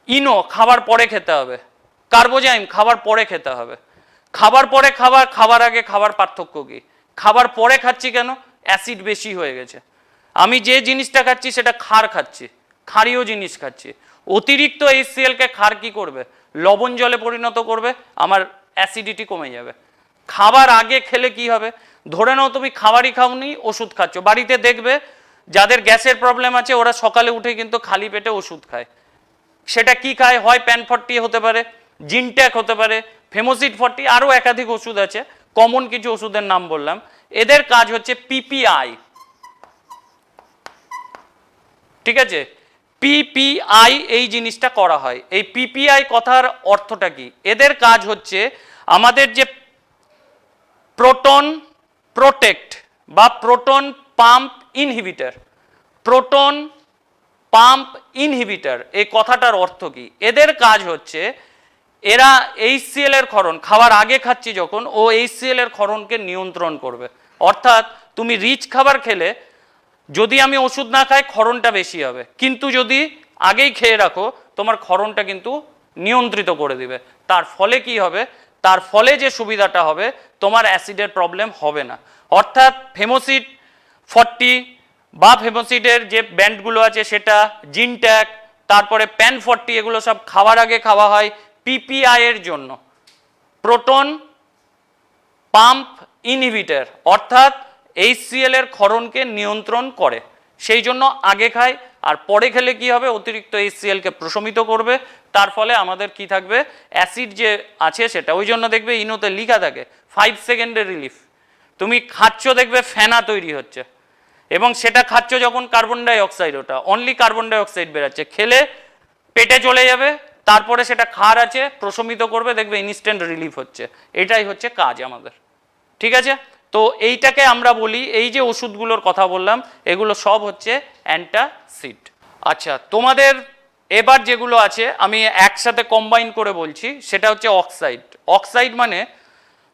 ইনো খাবার পরে খেতে হবে, কার্বোজাইম খাবার পরে খেতে হবে। খাবার পরে খাবার, খাবার আগে খাবার পার্থক্য কি? খাবার পরে খাচ্ছি কেন? অ্যাসিড বেশি হয়ে গেছে। আমি যে জিনিসটা খাচ্ছি সেটা ক্ষার খাচ্ছি, ক্ষারীয় জিনিস খাচ্ছি। অতিরিক্ত HCl কে ক্ষার কি করবে? লবণ জলে পরিণত করবে, আমার অ্যাসিডিটি কমে যাবে। খাবার আগে খেলে কি হবে? ধরে নাও তুমি খাবারই খাওনি, ওষুধ খাচ্ছ। বাড়িতে দেখবে যাদের গ্যাসের প্রবলেম আছে ওরা সকালে উঠে কিন্তু খালি পেটে ওষুধ খায়। সেটা কি খায়? হয় প্যান 40 হতে পারে, জিনট্যাক হতে পারে, ফেমোসিড 40, আরও একাধিক ওষুধ আছে, কমন কিছু ওষুধের নাম বললাম। এদের কাজ হচ্ছে PPI, ঠিক আছে, PPI এই জিনিসটা করা হয়। এই PPI কথার অর্থটা কি? এদের কাজ হচ্ছে আমাদের যে প্রোটন প্রোটেক্ট বা proton pump inhibitor, proton pump inhibitor, এই কথাটার অর্থ কি? এদের কাজ হচ্ছে এরা HCl এর ক্ষরণ, খাবার আগে খাচ্ছি যখন, ও HCl এর ক্ষরণকে নিয়ন্ত্রণ করবে। অর্থাৎ তুমি রিচ খাবার খেলে যদি আমি ওষুধ না খাই ক্ষরণটা বেশি হবে, কিন্তু যদি আগেই খেয়ে রাখো তোমার ক্ষরণটা কিন্তু নিয়ন্ত্রিত করে দিবে। তার ফলে কি হবে? তার ফলে যে সুবিধাটা হবে, তোমার অ্যাসিডের প্রবলেম হবে না। অর্থাৎ ফেমোসিড 40 বা ফেমোসিডের যে ব্যান্ডগুলো আছে সেটা, জিনট্যাক, তারপরে প্যান 40, এগুলো সব খাওয়ার আগে খাওয়া হয় PPI এর জন্য, প্রোটন পাম্প ইনহিবিটর, অর্থাৎ HCl এর ক্ষরণকে নিয়ন্ত্রণ করে। সেই জন্য আগে খায়। আর পরে খেলে কি হবে? অতিরিক্ত HCl কে প্রশমিত করবে, তার ফলে আমাদের কি থাকবে? অ্যাসিড যে আছে সেটা। ওই জন্য দেখবে ইনোতে লেখা থাকে 5 সেকেন্ডের রিলিফ। তুমি খাচ্ছ দেখবে ফেনা তৈরি হচ্ছে, এবং সেটা খাচ্ছ যখন কার্বন ডাই অক্সাইড, ওটা অনলি কার্বন ডাই অক্সাইড বেরাচ্ছে, খেলে পেটে চলে যাবে, তারপরে সেটা ক্ষার আছে প্রশমিত করবে, দেখবে ইনস্ট্যান্ট রিলিফ হচ্ছে। এটাই হচ্ছে কাজ আমাদের, ঠিক আছে? তো এইটাকে আমরা বলি, এই যে ওষুধগুলোর কথা বললাম এগুলো সব হচ্ছে অ্যান্টাসিড। আচ্ছা, তোমাদের এবার যেগুলো আছে আমি একসাথে কম্বাইন করে বলছি, সেটা হচ্ছে অক্সাইড। অক্সাইড মানে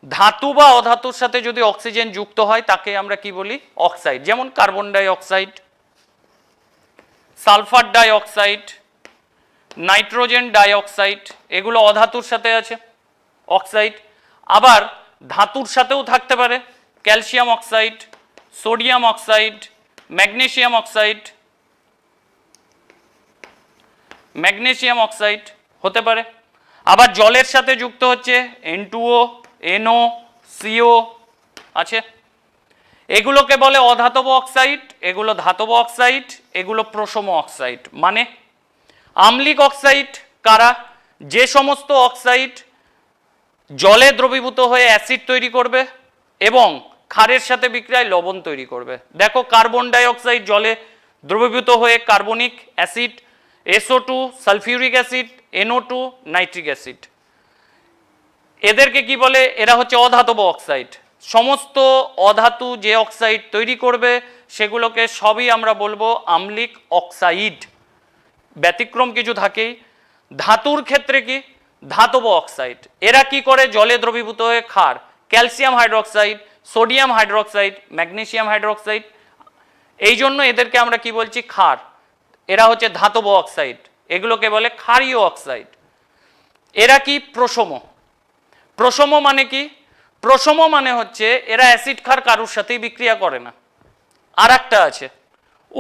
ধাতু বা অধাতুর সাথে যদি অক্সিজেন যুক্ত হয় তাকে আমরা কি বলি? অক্সাইড। যেমন carbon die oxide, sulphur die oxide, nitrogen die oxide, এগুলো অধাতুর সাথে আছে অক্সাইড। আবার ধাতুর সাথেও থাকতে পারে, calcium oxide, sodium oxide, magnesium oxide, magnesium oxide হতে পারে। আবার জলের সাথে যুক্ত হচ্ছে N2O, NO, CO আছে। এগুলোকে বলে অধাতব অক্সাইড, এগুলো ধাতব অক্সাইড, এগুলো প্রশম অক্সাইড। মানে আম্লিক অক্সাইড কারা? যে সমস্ত অক্সাইড জলে দ্রবীভূত হয়ে অ্যাসিড তৈরি করবে এবং ক্ষারের সাথে বিক্রিয়ায় লবণ তৈরি করবে। দেখো কার্বন ডাই অক্সাইড জলে দ্রবীভূত হয়ে carbonic acid, SO2 sulphuric acid, NO2 nitric acid. এদেরকে কি বলে? এরা হচ্ছে অধাতব অক্সাইড। সমস্ত অধাতু যে অক্সাইড তৈরি করবে সেগুলোকে সবই আমরা বলবো আম্লিক অক্সাইড। ব্যতিক্রম কিছু থাকেই। ধাতুর ক্ষেত্রে কি? ধাতব অক্সাইড। এরা কি করে? জলে দ্রবীভূত হয়ে ক্ষার, calcium hydroxide, sodium hydroxide, magnesium hydroxide, এই জন্য এদেরকে আমরা কি বলছি? ক্ষার। এরা হচ্ছে ধাতব অক্সাইড, এগুলোকে বলে ক্ষারীয় অক্সাইড। এরা কি? প্রশম। প্রশম মানে কি? প্রশম মানে হচ্ছে এরা অ্যাসিড ক্ষার কারোর সাথেই বিক্রিয়া করে না। আর একটা আছে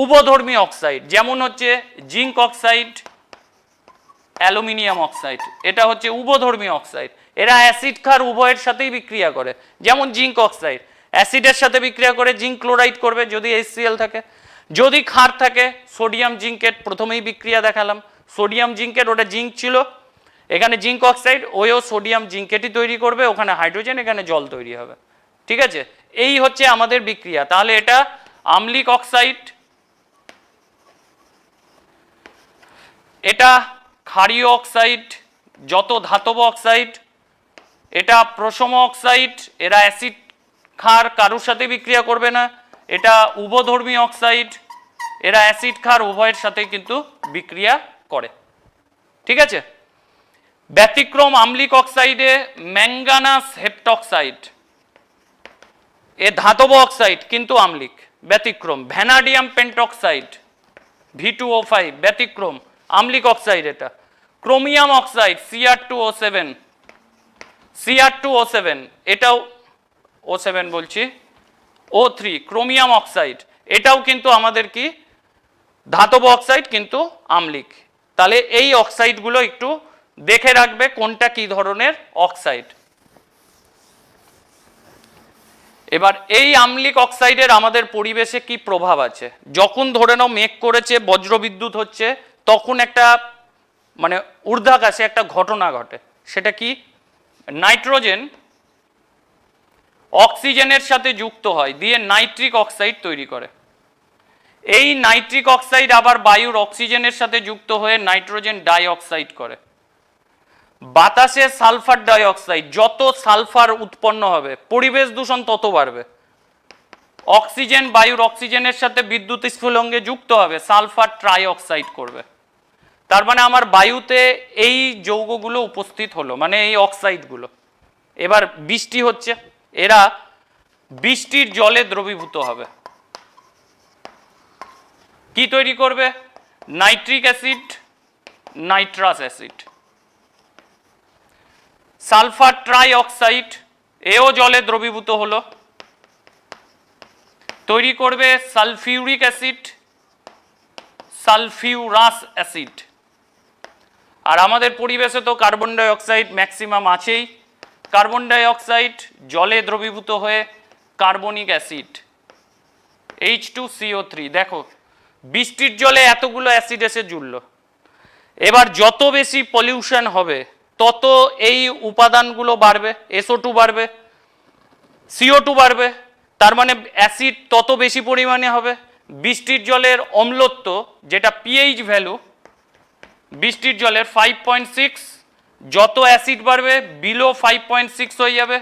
উভধর্মী অক্সাইড, যেমন হচ্ছে জিঙ্ক অক্সাইড, অ্যালুমিনিয়াম অক্সাইড, এটা হচ্ছে উভধর্মী অক্সাইড। এরা অ্যাসিড ক্ষার উভয়ের সাথেই বিক্রিয়া করে। যেমন জিঙ্ক অক্সাইড অ্যাসিডের সাথে বিক্রিয়া করে জিঙ্ক ক্লোরাইড করবে যদি HCl থাকে। যদি ক্ষার থাকে সোডিয়াম জিঙ্কেট, প্রথমেই বিক্রিয়া দেখালাম সোডিয়াম জিঙ্কেট, ওটা জিঙ্ক ছিল, এখানে জিঙ্ক অক্সাইড, ওও সোডিয়াম জিঙ্কেটই তৈরি করবে, ওখানে হাইড্রোজেন, এখানে জল তৈরি হবে। ঠিক আছে, এই হচ্ছে আমাদের বিক্রিয়া। তাহলে এটা আম্লিক অক্সাইড, এটা ক্ষারীয় অক্সাইড, যত ধাতব অক্সাইড, এটা প্রশম অক্সাইড, এরা অ্যাসিড ক্ষার কারোর সাথে বিক্রিয়া করবে না। এটা উভধর্মী অক্সাইড, এরা অ্যাসিড ক্ষার উভয়ের সাথে কিন্তু বিক্রিয়া করে। ঠিক আছে, ব্যতিক্রম আম্লিক অক্সাইডে ম্যাঙ্গানাস হেপ্টক্সাইড, এ ধাতব অক্সাইড কিন্তু আম্লিক, ব্যতিক্রম। ভ্যানাডিয়াম পেন্টক্সাইড V2O5 ব্যতিক্রম, আম্লিক অক্সাইড এটা। ক্রোমিয়াম অক্সাইড Cr2O7 এটাও O7 বলছি, O3 ক্রোমিয়াম অক্সাইড, এটাও কিন্তু আমাদের কি ধাতব অক্সাইড কিন্তু আম্লিক। তাহলে এই অক্সাইডগুলো একটু দেখে রাখবে কোনটা কি ধরনের অক্সাইড। এবার এই আম্লিক অক্সাইডের আমাদের পরিবেশে কি প্রভাব আছে? যখন ধরে নাও মেঘ করেছে, বজ্রবিদ্যুৎ হচ্ছে, তখন একটা মানে ঊর্ধ্বাকাশে একটা ঘটনা ঘটে। সেটা কি? নাইট্রোজেন অক্সিজেনের সাথে যুক্ত হয়, দিয়ে নাইট্রিক অক্সাইড তৈরি করে। এই নাইট্রিক অক্সাইড আবার বায়ুর অক্সিজেনের সাথে যুক্ত হয়ে নাইট্রোজেন ডাই অক্সাইড করে। বাতাসে সালফার ডাই অক্সাইড, যত সালফার উৎপন্ন হবে পরিবেশ দূষণ তত বাড়বে। অক্সিজেন বায়ুর অক্সিজেনের সাথে বিদ্যুৎ স্ফুলঙ্গে যুক্ত হবে, সালফার ট্রাই অক্সাইড করবে। তার মানে আমার বায়ুতে এই যৌগগুলো উপস্থিত হলো, মানে এই অক্সাইডগুলো। এবার বৃষ্টি হচ্ছে, এরা বৃষ্টির জলে দ্রবীভূত হবে, কি তৈরি করবে? Nitric acid, nitrous acid. Sulphur try oxide, এও জলে দ্রবীভূত হলো, তৈরি করবে সালফিউরিক অ্যাসিড, সালফিউরাস অ্যাসিড। আর আমাদের পরিবেশে তো কার্বন ডাই অক্সাইড ম্যাক্সিমাম আছেই। কার্বন ডাই অক্সাইড জলে দ্রবীভূত হয়ে কার্বনিক অ্যাসিড H2CO3। দেখো বৃষ্টির জলে এতগুলো অ্যাসিড এসে জুড়ল। এবার যত বেশি পলিউশন হবে তত এই উপাদানগুলো বাড়বে, SO2 বাড়বে, CO2 বাড়বে, তার মানে অ্যাসিড তত বেশি পরিমাণে হবে। বৃষ্টির জলের অম্লত্ব, যেটা পিএইচ ভ্যালু বৃষ্টির জলের 5.6, যত অ্যাসিড বাড়বে বিলো 5.6 হয়ে যাবে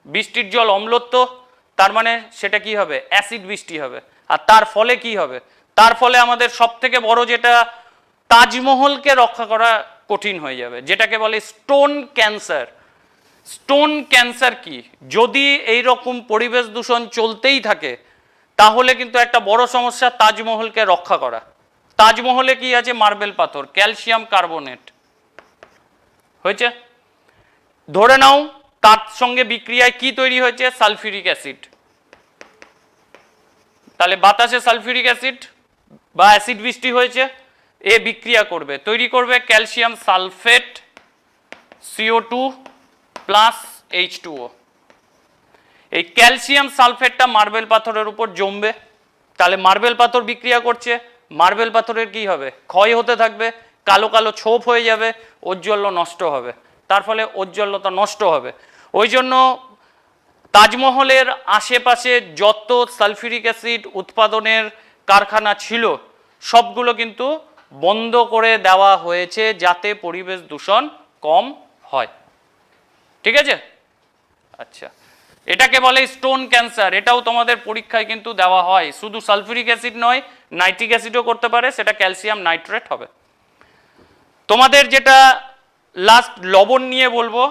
বৃষ্টির জল অম্লত্ব, তার মানে সেটা কি হবে? অ্যাসিড বৃষ্টি হবে। আর তার ফলে কি হবে? তার ফলে আমাদের সব থেকে বড় যেটা, তাজমহলকে রক্ষা করা কঠিন হয়ে যাবে, যেটাকে বলে স্টোন ক্যান্সার। স্টোন ক্যান্সার কি? যদি এই রকম পরিবেশ দূষণ চলতেই থাকে তাহলে কিন্তু একটা বড় সমস্যা তাজমহলকে রক্ষা করা। তাজমহলে কি আছে? মার্বেল পাথর, ক্যালসিয়াম কার্বনেট হয়েছে। ধরে নাও তার সঙ্গে বিক্রিয়ায় কি তৈরি হয়েছে? Sulphuric acid. তাহলে বাতাসে সালফিউরিক অ্যাসিড বা অ্যাসিড বৃষ্টি হয়েছে, এ বিক্রিয়া করবে, তৈরি করবে calcium sulphate CO2 plus H2O। এই ক্যালসিয়াম সালফেটটা মার্বেল পাথরের উপর জমবে, তাহলে মার্বেল পাথর বিক্রিয়া করছে, মার্বেল পাথরের কি হবে? ক্ষয় হতে থাকবে, কালো কালো ছোপ হয়ে যাবে, ঔজ্জ্বল্য নষ্ট হবে, তার ফলে ঔজ্জ্বল্যতা নষ্ট হবে। ওই জন্য তাজমহলের আশেপাশে যত সালফিউরিক অ্যাসিড উৎপাদনের কারখানা ছিল সবগুলো কিন্তু বন্ধ করে দেওয়া হয়েছে, যাতে পরিবেশ দূষণ কম হয়। ঠিক আছে, আচ্ছা, এটাকে বলে স্টোন ক্যান্সার। এটাও তোমাদের পরীক্ষায় কিন্তু দেওয়া হয়, শুধু সালফিউরিক অ্যাসিড নয়, নাইট্রিক অ্যাসিডও করতে পারে, সেটা ক্যালসিয়াম নাইট্রেট হবে। তোমাদের যেটা লাস্ট লবণ নিয়ে বলবো,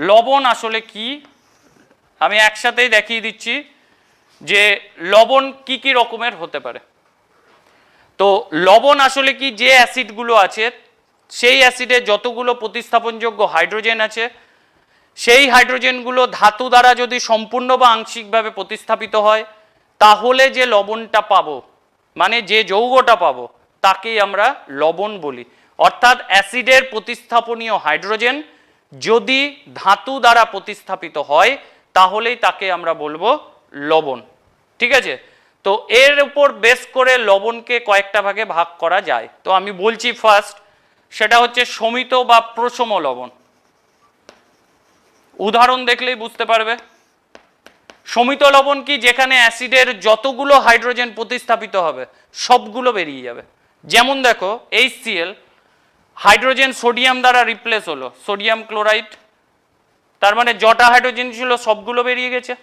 লবণ আসলে কি আমি একসাথেই দেখিয়ে দিচ্ছি যে লবণ কি কি রকমের হতে পারে। তো লবণ আসলে কি, যে অ্যাসিডগুলো আছে সেই অ্যাসিডে যতগুলো প্রতিস্থাপনযোগ্য হাইড্রোজেন আছে, সেই হাইড্রোজেনগুলো ধাতু দ্বারা যদি সম্পূর্ণ বা আংশিকভাবে প্রতিস্থাপিত হয় তাহলে যে লবণটা পাবো, মানে যে যৌগটা পাবো, তাকেই আমরা লবণ বলি। অর্থাৎ অ্যাসিডের প্রতিস্থাপনীয় হাইড্রোজেন যদি ধাতু দ্বারা প্রতিস্থাপিত হয় তাহলেই তাকে আমরা বলবো লবণ। ঠিক আছে, তো এর উপর বেস করে লবণকে কয়েকটা ভাগে ভাগ করা যায়। তো আমি বলছি ফার্স্ট, সেটা হচ্ছে শমিত বা প্রশম লবণ। উদাহরণ দেখলেই বুঝতে পারবে। শমিত লবণ কি, যেখানে অ্যাসিডের যতগুলো হাইড্রোজেন প্রতিস্থাপিত হবে সবগুলো বেরিয়ে যাবে। যেমন দেখো HCl, হাইড্রোজেন সোডিয়াম দ্বারা রিপ্লেস হলো, সোডিয়াম ক্লোরাইড, তার মানে যটা হাইড্রোজেন ছিল সবগুলো বেরিয়ে গেছে।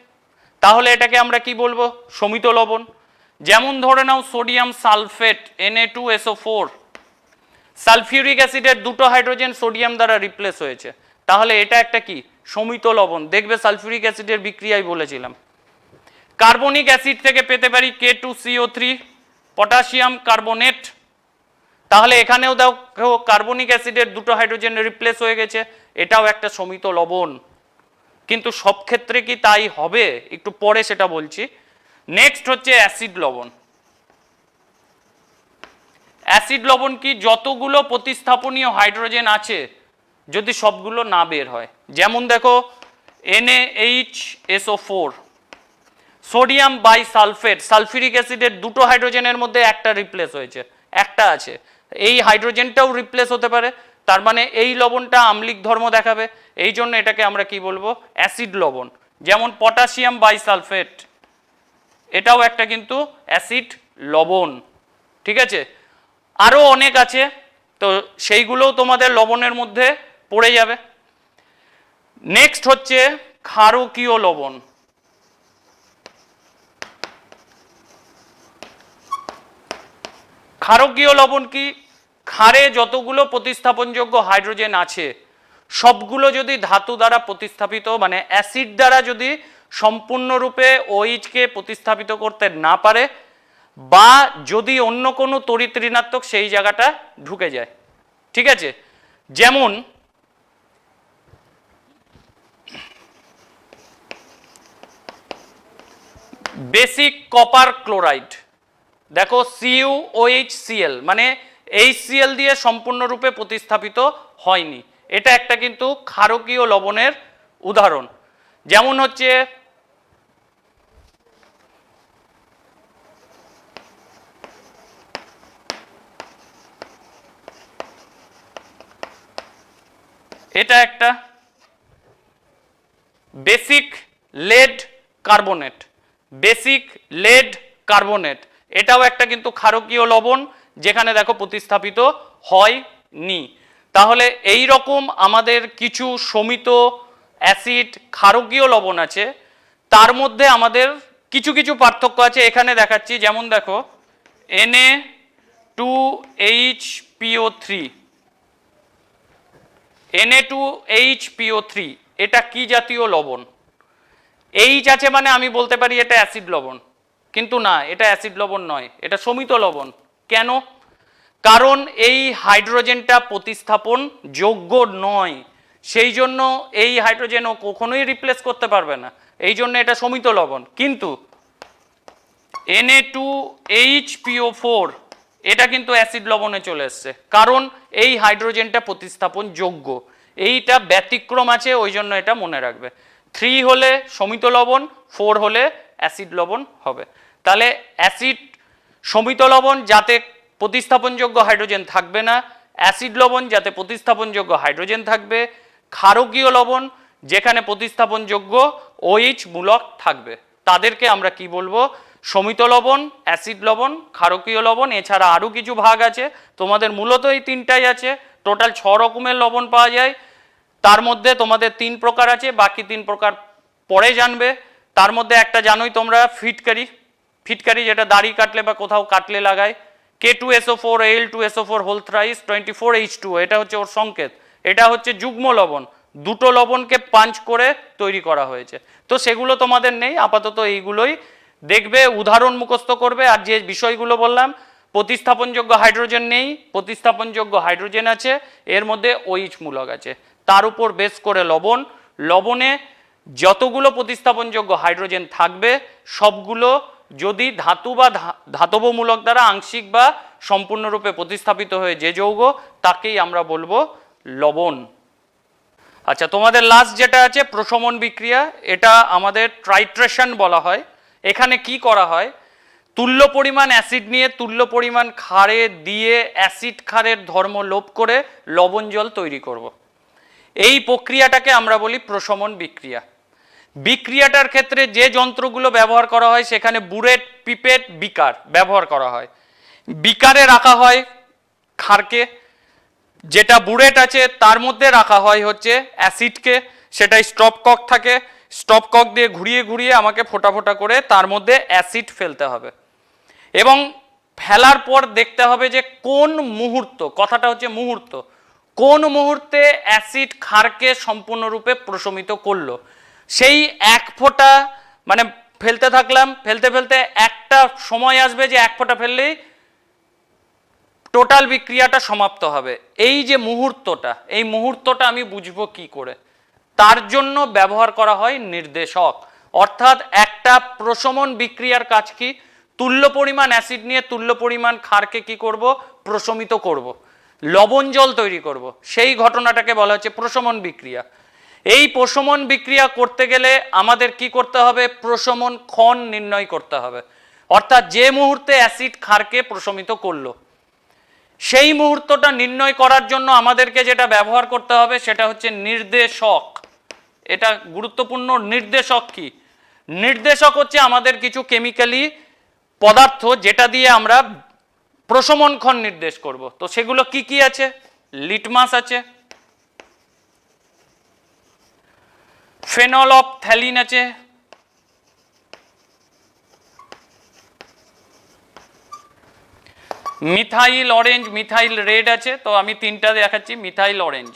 তাহলে এটাকে আমরা কি বলবো? শমিত লবণ। যেমন ধরে নাও সোডিয়াম সালফেট Na2SO4, সালফিউরিক অ্যাসিডের দুটো হাইড্রোজেন সোডিয়াম দ্বারা রিপ্লেস হয়েছে, তাহলে এটা একটা কি? শমিত লবণ। দেখবে সালফিউরিক অ্যাসিডের বিক্রিয়ায় বলেছিলাম। কার্বনিক অ্যাসিড থেকে পেতে পারি K2CO3, পটাশিয়াম কার্বনেট, তাহলে এখানেও দেখো কার্বনিক অ্যাসিডের দুটো হাইড্রোজেন রিপ্লেস হয়ে গেছে, এটাও একটা শমিত লবণ। কিন্তু সব ক্ষেত্রে কি তাই হবে? একটু পরে সেটা বলছি। নেক্সট হচ্ছে অ্যাসিড লবণ। অ্যাসিড লবণ কি, যতগুলো প্রতিস্থাপনীয় হাইড্রোজেন আছে যদি সবগুলো না বের হয়। যেমন দেখো NaHSO4, সোডিয়াম বাইসালফেট, সালফিউরিক অ্যাসিডের দুটো হাইড্রোজেনের মধ্যে একটা রিপ্লেস হয়েছে, একটা আছে, এই হাইড্রোজেনটাও রিপ্লেস হতে পারে, তার মানে এই লবণটা আম্লিক ধর্ম দেখাবে, এই জন্য এটাকে আমরা কি বলবো? অ্যাসিড লবণ। যেমন পটাশিয়াম বাইসালফেট, এটাও একটা কিন্তু অ্যাসিড লবণ। ঠিক আছে, আরও অনেক আছে, তো সেইগুলোও তোমাদের লবণের মধ্যে পড়ে যাবে। নেক্সট হচ্ছে ক্ষারকীয় লবণ। ক্ষারকীয় লবণ কি, ক্ষারে যতগুলো প্রতিস্থাপনযোগ্য হাইড্রোজেন আছে সবগুলো যদি ধাতু দ্বারা প্রতিস্থাপিত, মানে অ্যাসিড দ্বারা যদি সম্পূর্ণরূপে OH কে প্রতিস্থাপিত করতে না পারে, বা যদি অন্য কোনো তড়িৎ ঋণাত্মক সেই জায়গাটা ঢুকে যায়। ঠিক আছে, যেমন বেসিক কপার ক্লোরাইড, দেখো CuOHCl, মানে HCl দিয়ে সম্পূর্ণরূপে প্রতিস্থাপিত হয়নি, এটা একটা কিন্তু ক্ষারকীয় লবণের উদাহরণ। যেমন হচ্ছে এটা একটা basic lead carbonate, basic lead carbonate, এটাও একটা কিন্তু ক্ষারকীয় লবণ, যেখানে দেখো প্রতিস্থাপিত হয়নি। তাহলে এই রকম আমাদের কিছু শমিত অ্যাসিড ক্ষারকীয় লবণ আছে, তার মধ্যে আমাদের কিছু কিছু পার্থক্য আছে, এখানে দেখাচ্ছি। যেমন দেখো Na2HPO3, Na2HPO3 এটা কি জাতীয় লবণ? H আছে মানে আমি বলতে পারি এটা অ্যাসিড লবণ, কিন্তু না, এটা অ্যাসিড লবণ নয়, এটা শমিত লবণ। কেন? কারণ এই হাইড্রোজেনটা প্রতিস্থাপন যোগ্য নয়, সেই জন্য এই হাইড্রোজেন ও কখনোই রিপ্লেস করতে পারবে না, এই জন্য এটা শমিত লবণ। কিন্তু Na2HPO4 এটা কিন্তু অ্যাসিড লবণে চলে এসছে, কারণ এই হাইড্রোজেনটা প্রতিস্থাপন যোগ্য, এইটা ব্যতিক্রম আছে, ওই জন্য এটা মনে রাখবে। 3 হলে শমিত লবণ, 4 হলে অ্যাসিড লবণ হবে। তাহলে অ্যাসিড শমিত লবণ যাতে প্রতিস্থাপনযোগ্য হাইড্রোজেন থাকবে না, অ্যাসিড লবণ যাতে প্রতিস্থাপনযোগ্য হাইড্রোজেন থাকবে, ক্ষারকীয় লবণ যেখানে প্রতিস্থাপনযোগ্য OH মূলক থাকবে, তাদেরকে আমরা কি বলবো? শমিত লবণ, অ্যাসিড লবণ, ক্ষারকীয় লবণ। এছাড়া আরও কিছু ভাগ আছে, তোমাদের মূলত এই তিনটাই আছে, টোটাল 6 রকমের লবণ পাওয়া যায়, তার মধ্যে তোমাদের 3 প্রকার আছে, বাকি 3 প্রকার পরে জানবে। তার মধ্যে একটা জানোই তোমরা, ফিটকারি, ফিটকারি যেটা দাড়ি কাটলে বা কোথাও কাটলে লাগায়, K2SO4 Al2SO4 whole thrice 24H2O, এটা হচ্ছে ওর সংকেত। এটা হচ্ছে যুগ্ম লবণ, দুটো লবণকে পাঞ্চ করে তৈরি করা হয়েছে। তো সেগুলো তোমাদের নেই, আপাতত এইগুলোই দেখবে, উদাহরণ মুখস্থ করবে। আর যে বিষয়গুলো বললাম, প্রতিস্থাপনযোগ্য হাইড্রোজেন নেই, প্রতিস্থাপনযোগ্য হাইড্রোজেন আছে, এর মধ্যে OH মূলক আছে, তার উপর বেস করে লবণ, লবণে যতগুলো প্রতিস্থাপনযোগ্য হাইড্রোজেন থাকবে সবগুলো যদি ধাতু বা ধাতব মূলক দ্বারা আংশিক বা সম্পূর্ণরূপে প্রতিস্থাপিত হয়ে যে যৌগ, তাকেই আমরা বলবো লবণ। আচ্ছা, তোমাদের লাস্ট যেটা আছে প্রশমন বিক্রিয়া, এটা আমাদের ট্রাইট্রেশন বলা হয়। এখানে কি করা হয়, তুল্য পরিমাণ অ্যাসিড নিয়ে তুল্য পরিমাণ ক্ষারে দিয়ে অ্যাসিড ক্ষারের ধর্ম লোপ করে লবণ জল তৈরি করব। এই প্রক্রিয়াটাকে আমরা বলি প্রশমন বিক্রিয়া। বিক্রিয়াটার ক্ষেত্রে যে যন্ত্রগুলো ব্যবহার করা হয় সেখানে বুরেট, পিপেট, বিকার ব্যবহার করা হয়। বিকারে রাখা হয় ক্ষারকে, যেটা বুরেট আছে তার মধ্যে রাখা হয় হচ্ছে অ্যাসিডকে, সেটাই স্টপকক থাকে, স্টপকক দিয়ে ঘুরিয়ে ঘুরিয়ে আমাকে ফোঁটা ফোঁটা করে তার মধ্যে অ্যাসিড ফেলতে হবে এবং ফেলার পর দেখতে হবে যে কোন মুহূর্ত, কথাটা হচ্ছে মুহূর্ত, কোন মুহূর্তে অ্যাসিড ক্ষারকে সম্পূর্ণরূপে প্রশমিত করলো। সেই এক ফোঁটা মানে ফেলতে থাকলাম, ফেলতে ফেলতে একটা সময় আসবে যে এক ফোঁটা ফেললেই টোটাল বিক্রিয়াটা সমাপ্ত হবে। এই যে মুহূর্তটা, এই মুহূর্তটা আমি বুঝবো কি করে, তার জন্য ব্যবহার করা হয় নির্দেশক। অর্থাৎ একটা প্রশমন বিক্রিয়ার কাজ কি, তুল্য পরিমাণ অ্যাসিড নিয়ে তুল্য পরিমাণ ক্ষারকে কি করব, প্রশমিত করব, লবণ জল তৈরি করব। সেই ঘটনাটাকে বলা হচ্ছে প্রশমন বিক্রিয়া। এই প্রশমন বিক্রিয়া করতে গেলে আমাদের কি করতে হবে, প্রশমন ক্ষণ নির্ণয় করতে হবে। অর্থাৎ যে মুহূর্তে অ্যাসিড ক্ষারকে প্রশমিত করলো, সেই মুহূর্তটা নির্ণয় করার জন্য আমাদেরকে যেটা ব্যবহার করতে হবে সেটা হচ্ছে নির্দেশক। এটা গুরুত্বপূর্ণ। নির্দেশক কি? নির্দেশক হচ্ছে আমাদের কিছু কেমিক্যালি পদার্থ যেটা দিয়ে আমরা প্রশমন ক্ষণ নির্দেশ করব। তো সেগুলো কি কি আছে? লিটমাস আছে, ফেনলফথ্যালিন আছে, মিথাইল অরেঞ্জ, মিথাইল রেড আছে। তো আমি তিনটা দেখাচ্ছি, মিথাইল অরেঞ্জ,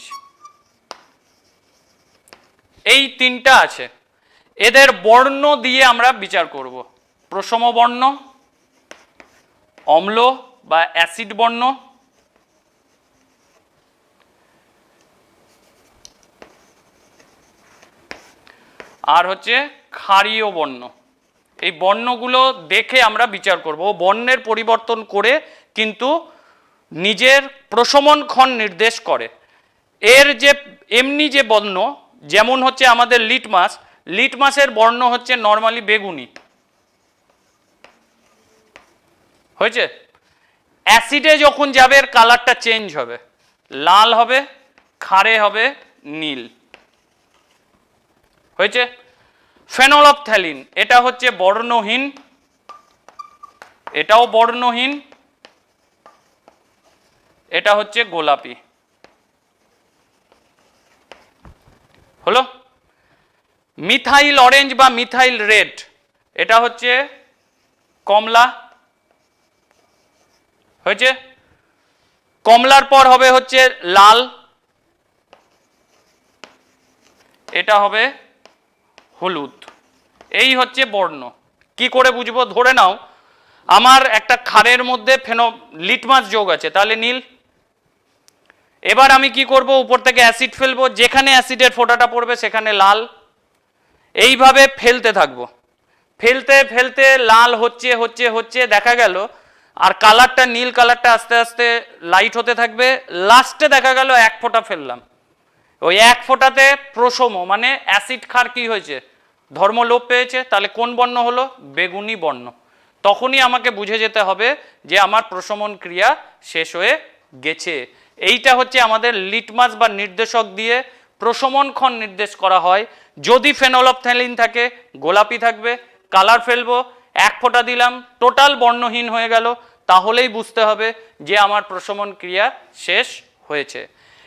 এই তিনটা আছে। এদের বর্ণ দিয়ে আমরা বিচার করব, প্রশম বর্ণ, অম্ল বা অ্যাসিড বর্ণ, আর হচ্ছে ক্ষারীয় বর্ণ। এই বর্ণগুলো দেখে আমরা বিচার করব। বর্ণের পরিবর্তন করে কিন্তু নিজের প্রশমন ক্ষণ নির্দেশ করে। এর যে এমনি যে বর্ণ, যেমন হচ্ছে আমাদের লিটমাস, লিটমাসের বর্ণ হচ্ছে নর্মালি বেগুনি, হয়েছে। অ্যাসিডে যখন যাবে এর কালারটা চেঞ্জ হবে, লাল হবে, ক্ষারে হবে নীল, হয়েছে। ফেনলফথ্যালিন, এটা হচ্ছে বর্ণহীন, এটাও বর্ণহীন, এটা হচ্ছে গোলাপি, হলো। মিথাইল অরেঞ্জ বা মিথাইল রেড, এটা হচ্ছে কমলা, হয়েছে। কমলার পর হবে হচ্ছে লাল, এটা হবে হলুদ। এই হচ্ছে বর্ণ। কি করে বুঝবো? ধরে নাও আমার একটা ক্ষারের মধ্যে লিটমাস যোগ আছে, তাহলে নীল। এবার আমি কি করব, উপর থেকে অ্যাসিড ফেলবো, যেখানে অ্যাসিডের ফোঁটাটা পড়বে সেখানে লাল। এইভাবে ফেলতে থাকবো, ফেলতে ফেলতে লাল হচ্ছে হচ্ছে হচ্ছে, দেখা গেল আর কালারটা নীল কালারটা আস্তে আস্তে লাইট হতে থাকবে। লাস্টে দেখা গেল এক ফোঁটা ফেললাম, ওই এক ফোঁটাতে প্রশম মানে অ্যাসিড ক্ষার কি হয়েছে, ধর্ম লোপ পেয়েছে। তাহলে কোন বর্ণ হলো? বেগুনি বর্ণ। তখনই আমাকে বুঝে যেতে হবে যে আমার প্রশমন ক্রিয়া শেষ হয়ে গেছে। এইটা হচ্ছে আমাদের লিটমাস বা নির্দেশক দিয়ে প্রশমন ক্ষণ নির্দেশ করা হয়। যদি ফেনলফথ্যালিন থাকে গোলাপি থাকবে, কালার ফেলবো, এক ফোঁটা দিলাম, টোটাল বর্ণহীন হয়ে গেল, তাহলেই বুঝতে হবে যে আমার প্রশমন ক্রিয়া শেষ হয়েছে।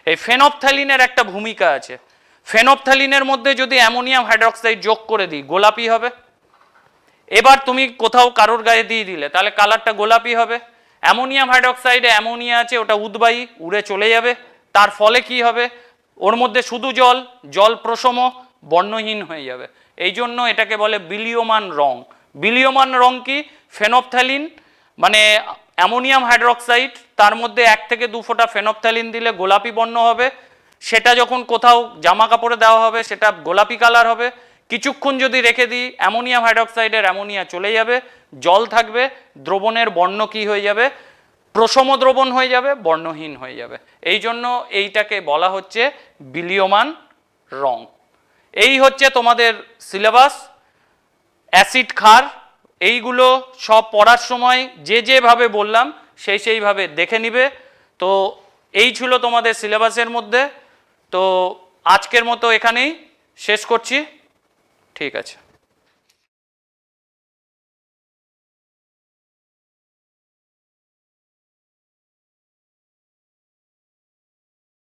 এই ফেনফথ্যালিনের একটা ভূমিকা আছে। ফেনফথ্যালিনের মধ্যে যদি অ্যামোনিয়াম হাইড্রোক্সাইড যোগ করে দিই গোলাপি হবে। এবার তুমি কোথাও কারোর গায়ে দিয়ে দিলে তাহলে কালারটা গোলাপি হবে। অ্যামোনিয়াম হাইড্রোক্সাইডে অ্যামোনিয়া আছে, ওটা উদ্বায়ী, উড়ে চলে যাবে। তার ফলে কি হবে, ওর মধ্যে শুধু জল, জল প্রশম, বর্ণহীন হয়ে যাবে। এই জন্য এটাকে বলে বিলীয়মান রং। বিলীয়মান রং কি? ফেনফথ্যালিন মানে অ্যামোনিয়াম হাইড্রোক্সাইড, তার মধ্যে 1 থেকে 2 ফোঁটা ফেনফথ্যালিন দিলে গোলাপি বর্ণ হবে। সেটা যখন কোথাও জামা কাপড়ে দেওয়া হবে সেটা গোলাপি কালার হবে। কিছুক্ষণ যদি রেখে দিই অ্যামোনিয়াম হাইড্রোক্সাইডের অ্যামোনিয়া চলে যাবে, জল থাকবে, দ্রবণের বর্ণ কি হয়ে যাবে, প্রশম দ্রবণ হয়ে যাবে, বর্ণহীন হয়ে যাবে। এই জন্য এইটাকে বলা হচ্ছে বিলীয়মান রং। এই হচ্ছে তোমাদের সিলেবাস। অ্যাসিড ক্ষার এইগুলো সব পড়ার সময় যেভাবে বললাম সেইভাবে দেখে নিবে। তো এই ছিল তোমাদের সিলেবাসের মধ্যে। তো আজকের মতো এখানেই শেষ করছি। ঠিক আছে।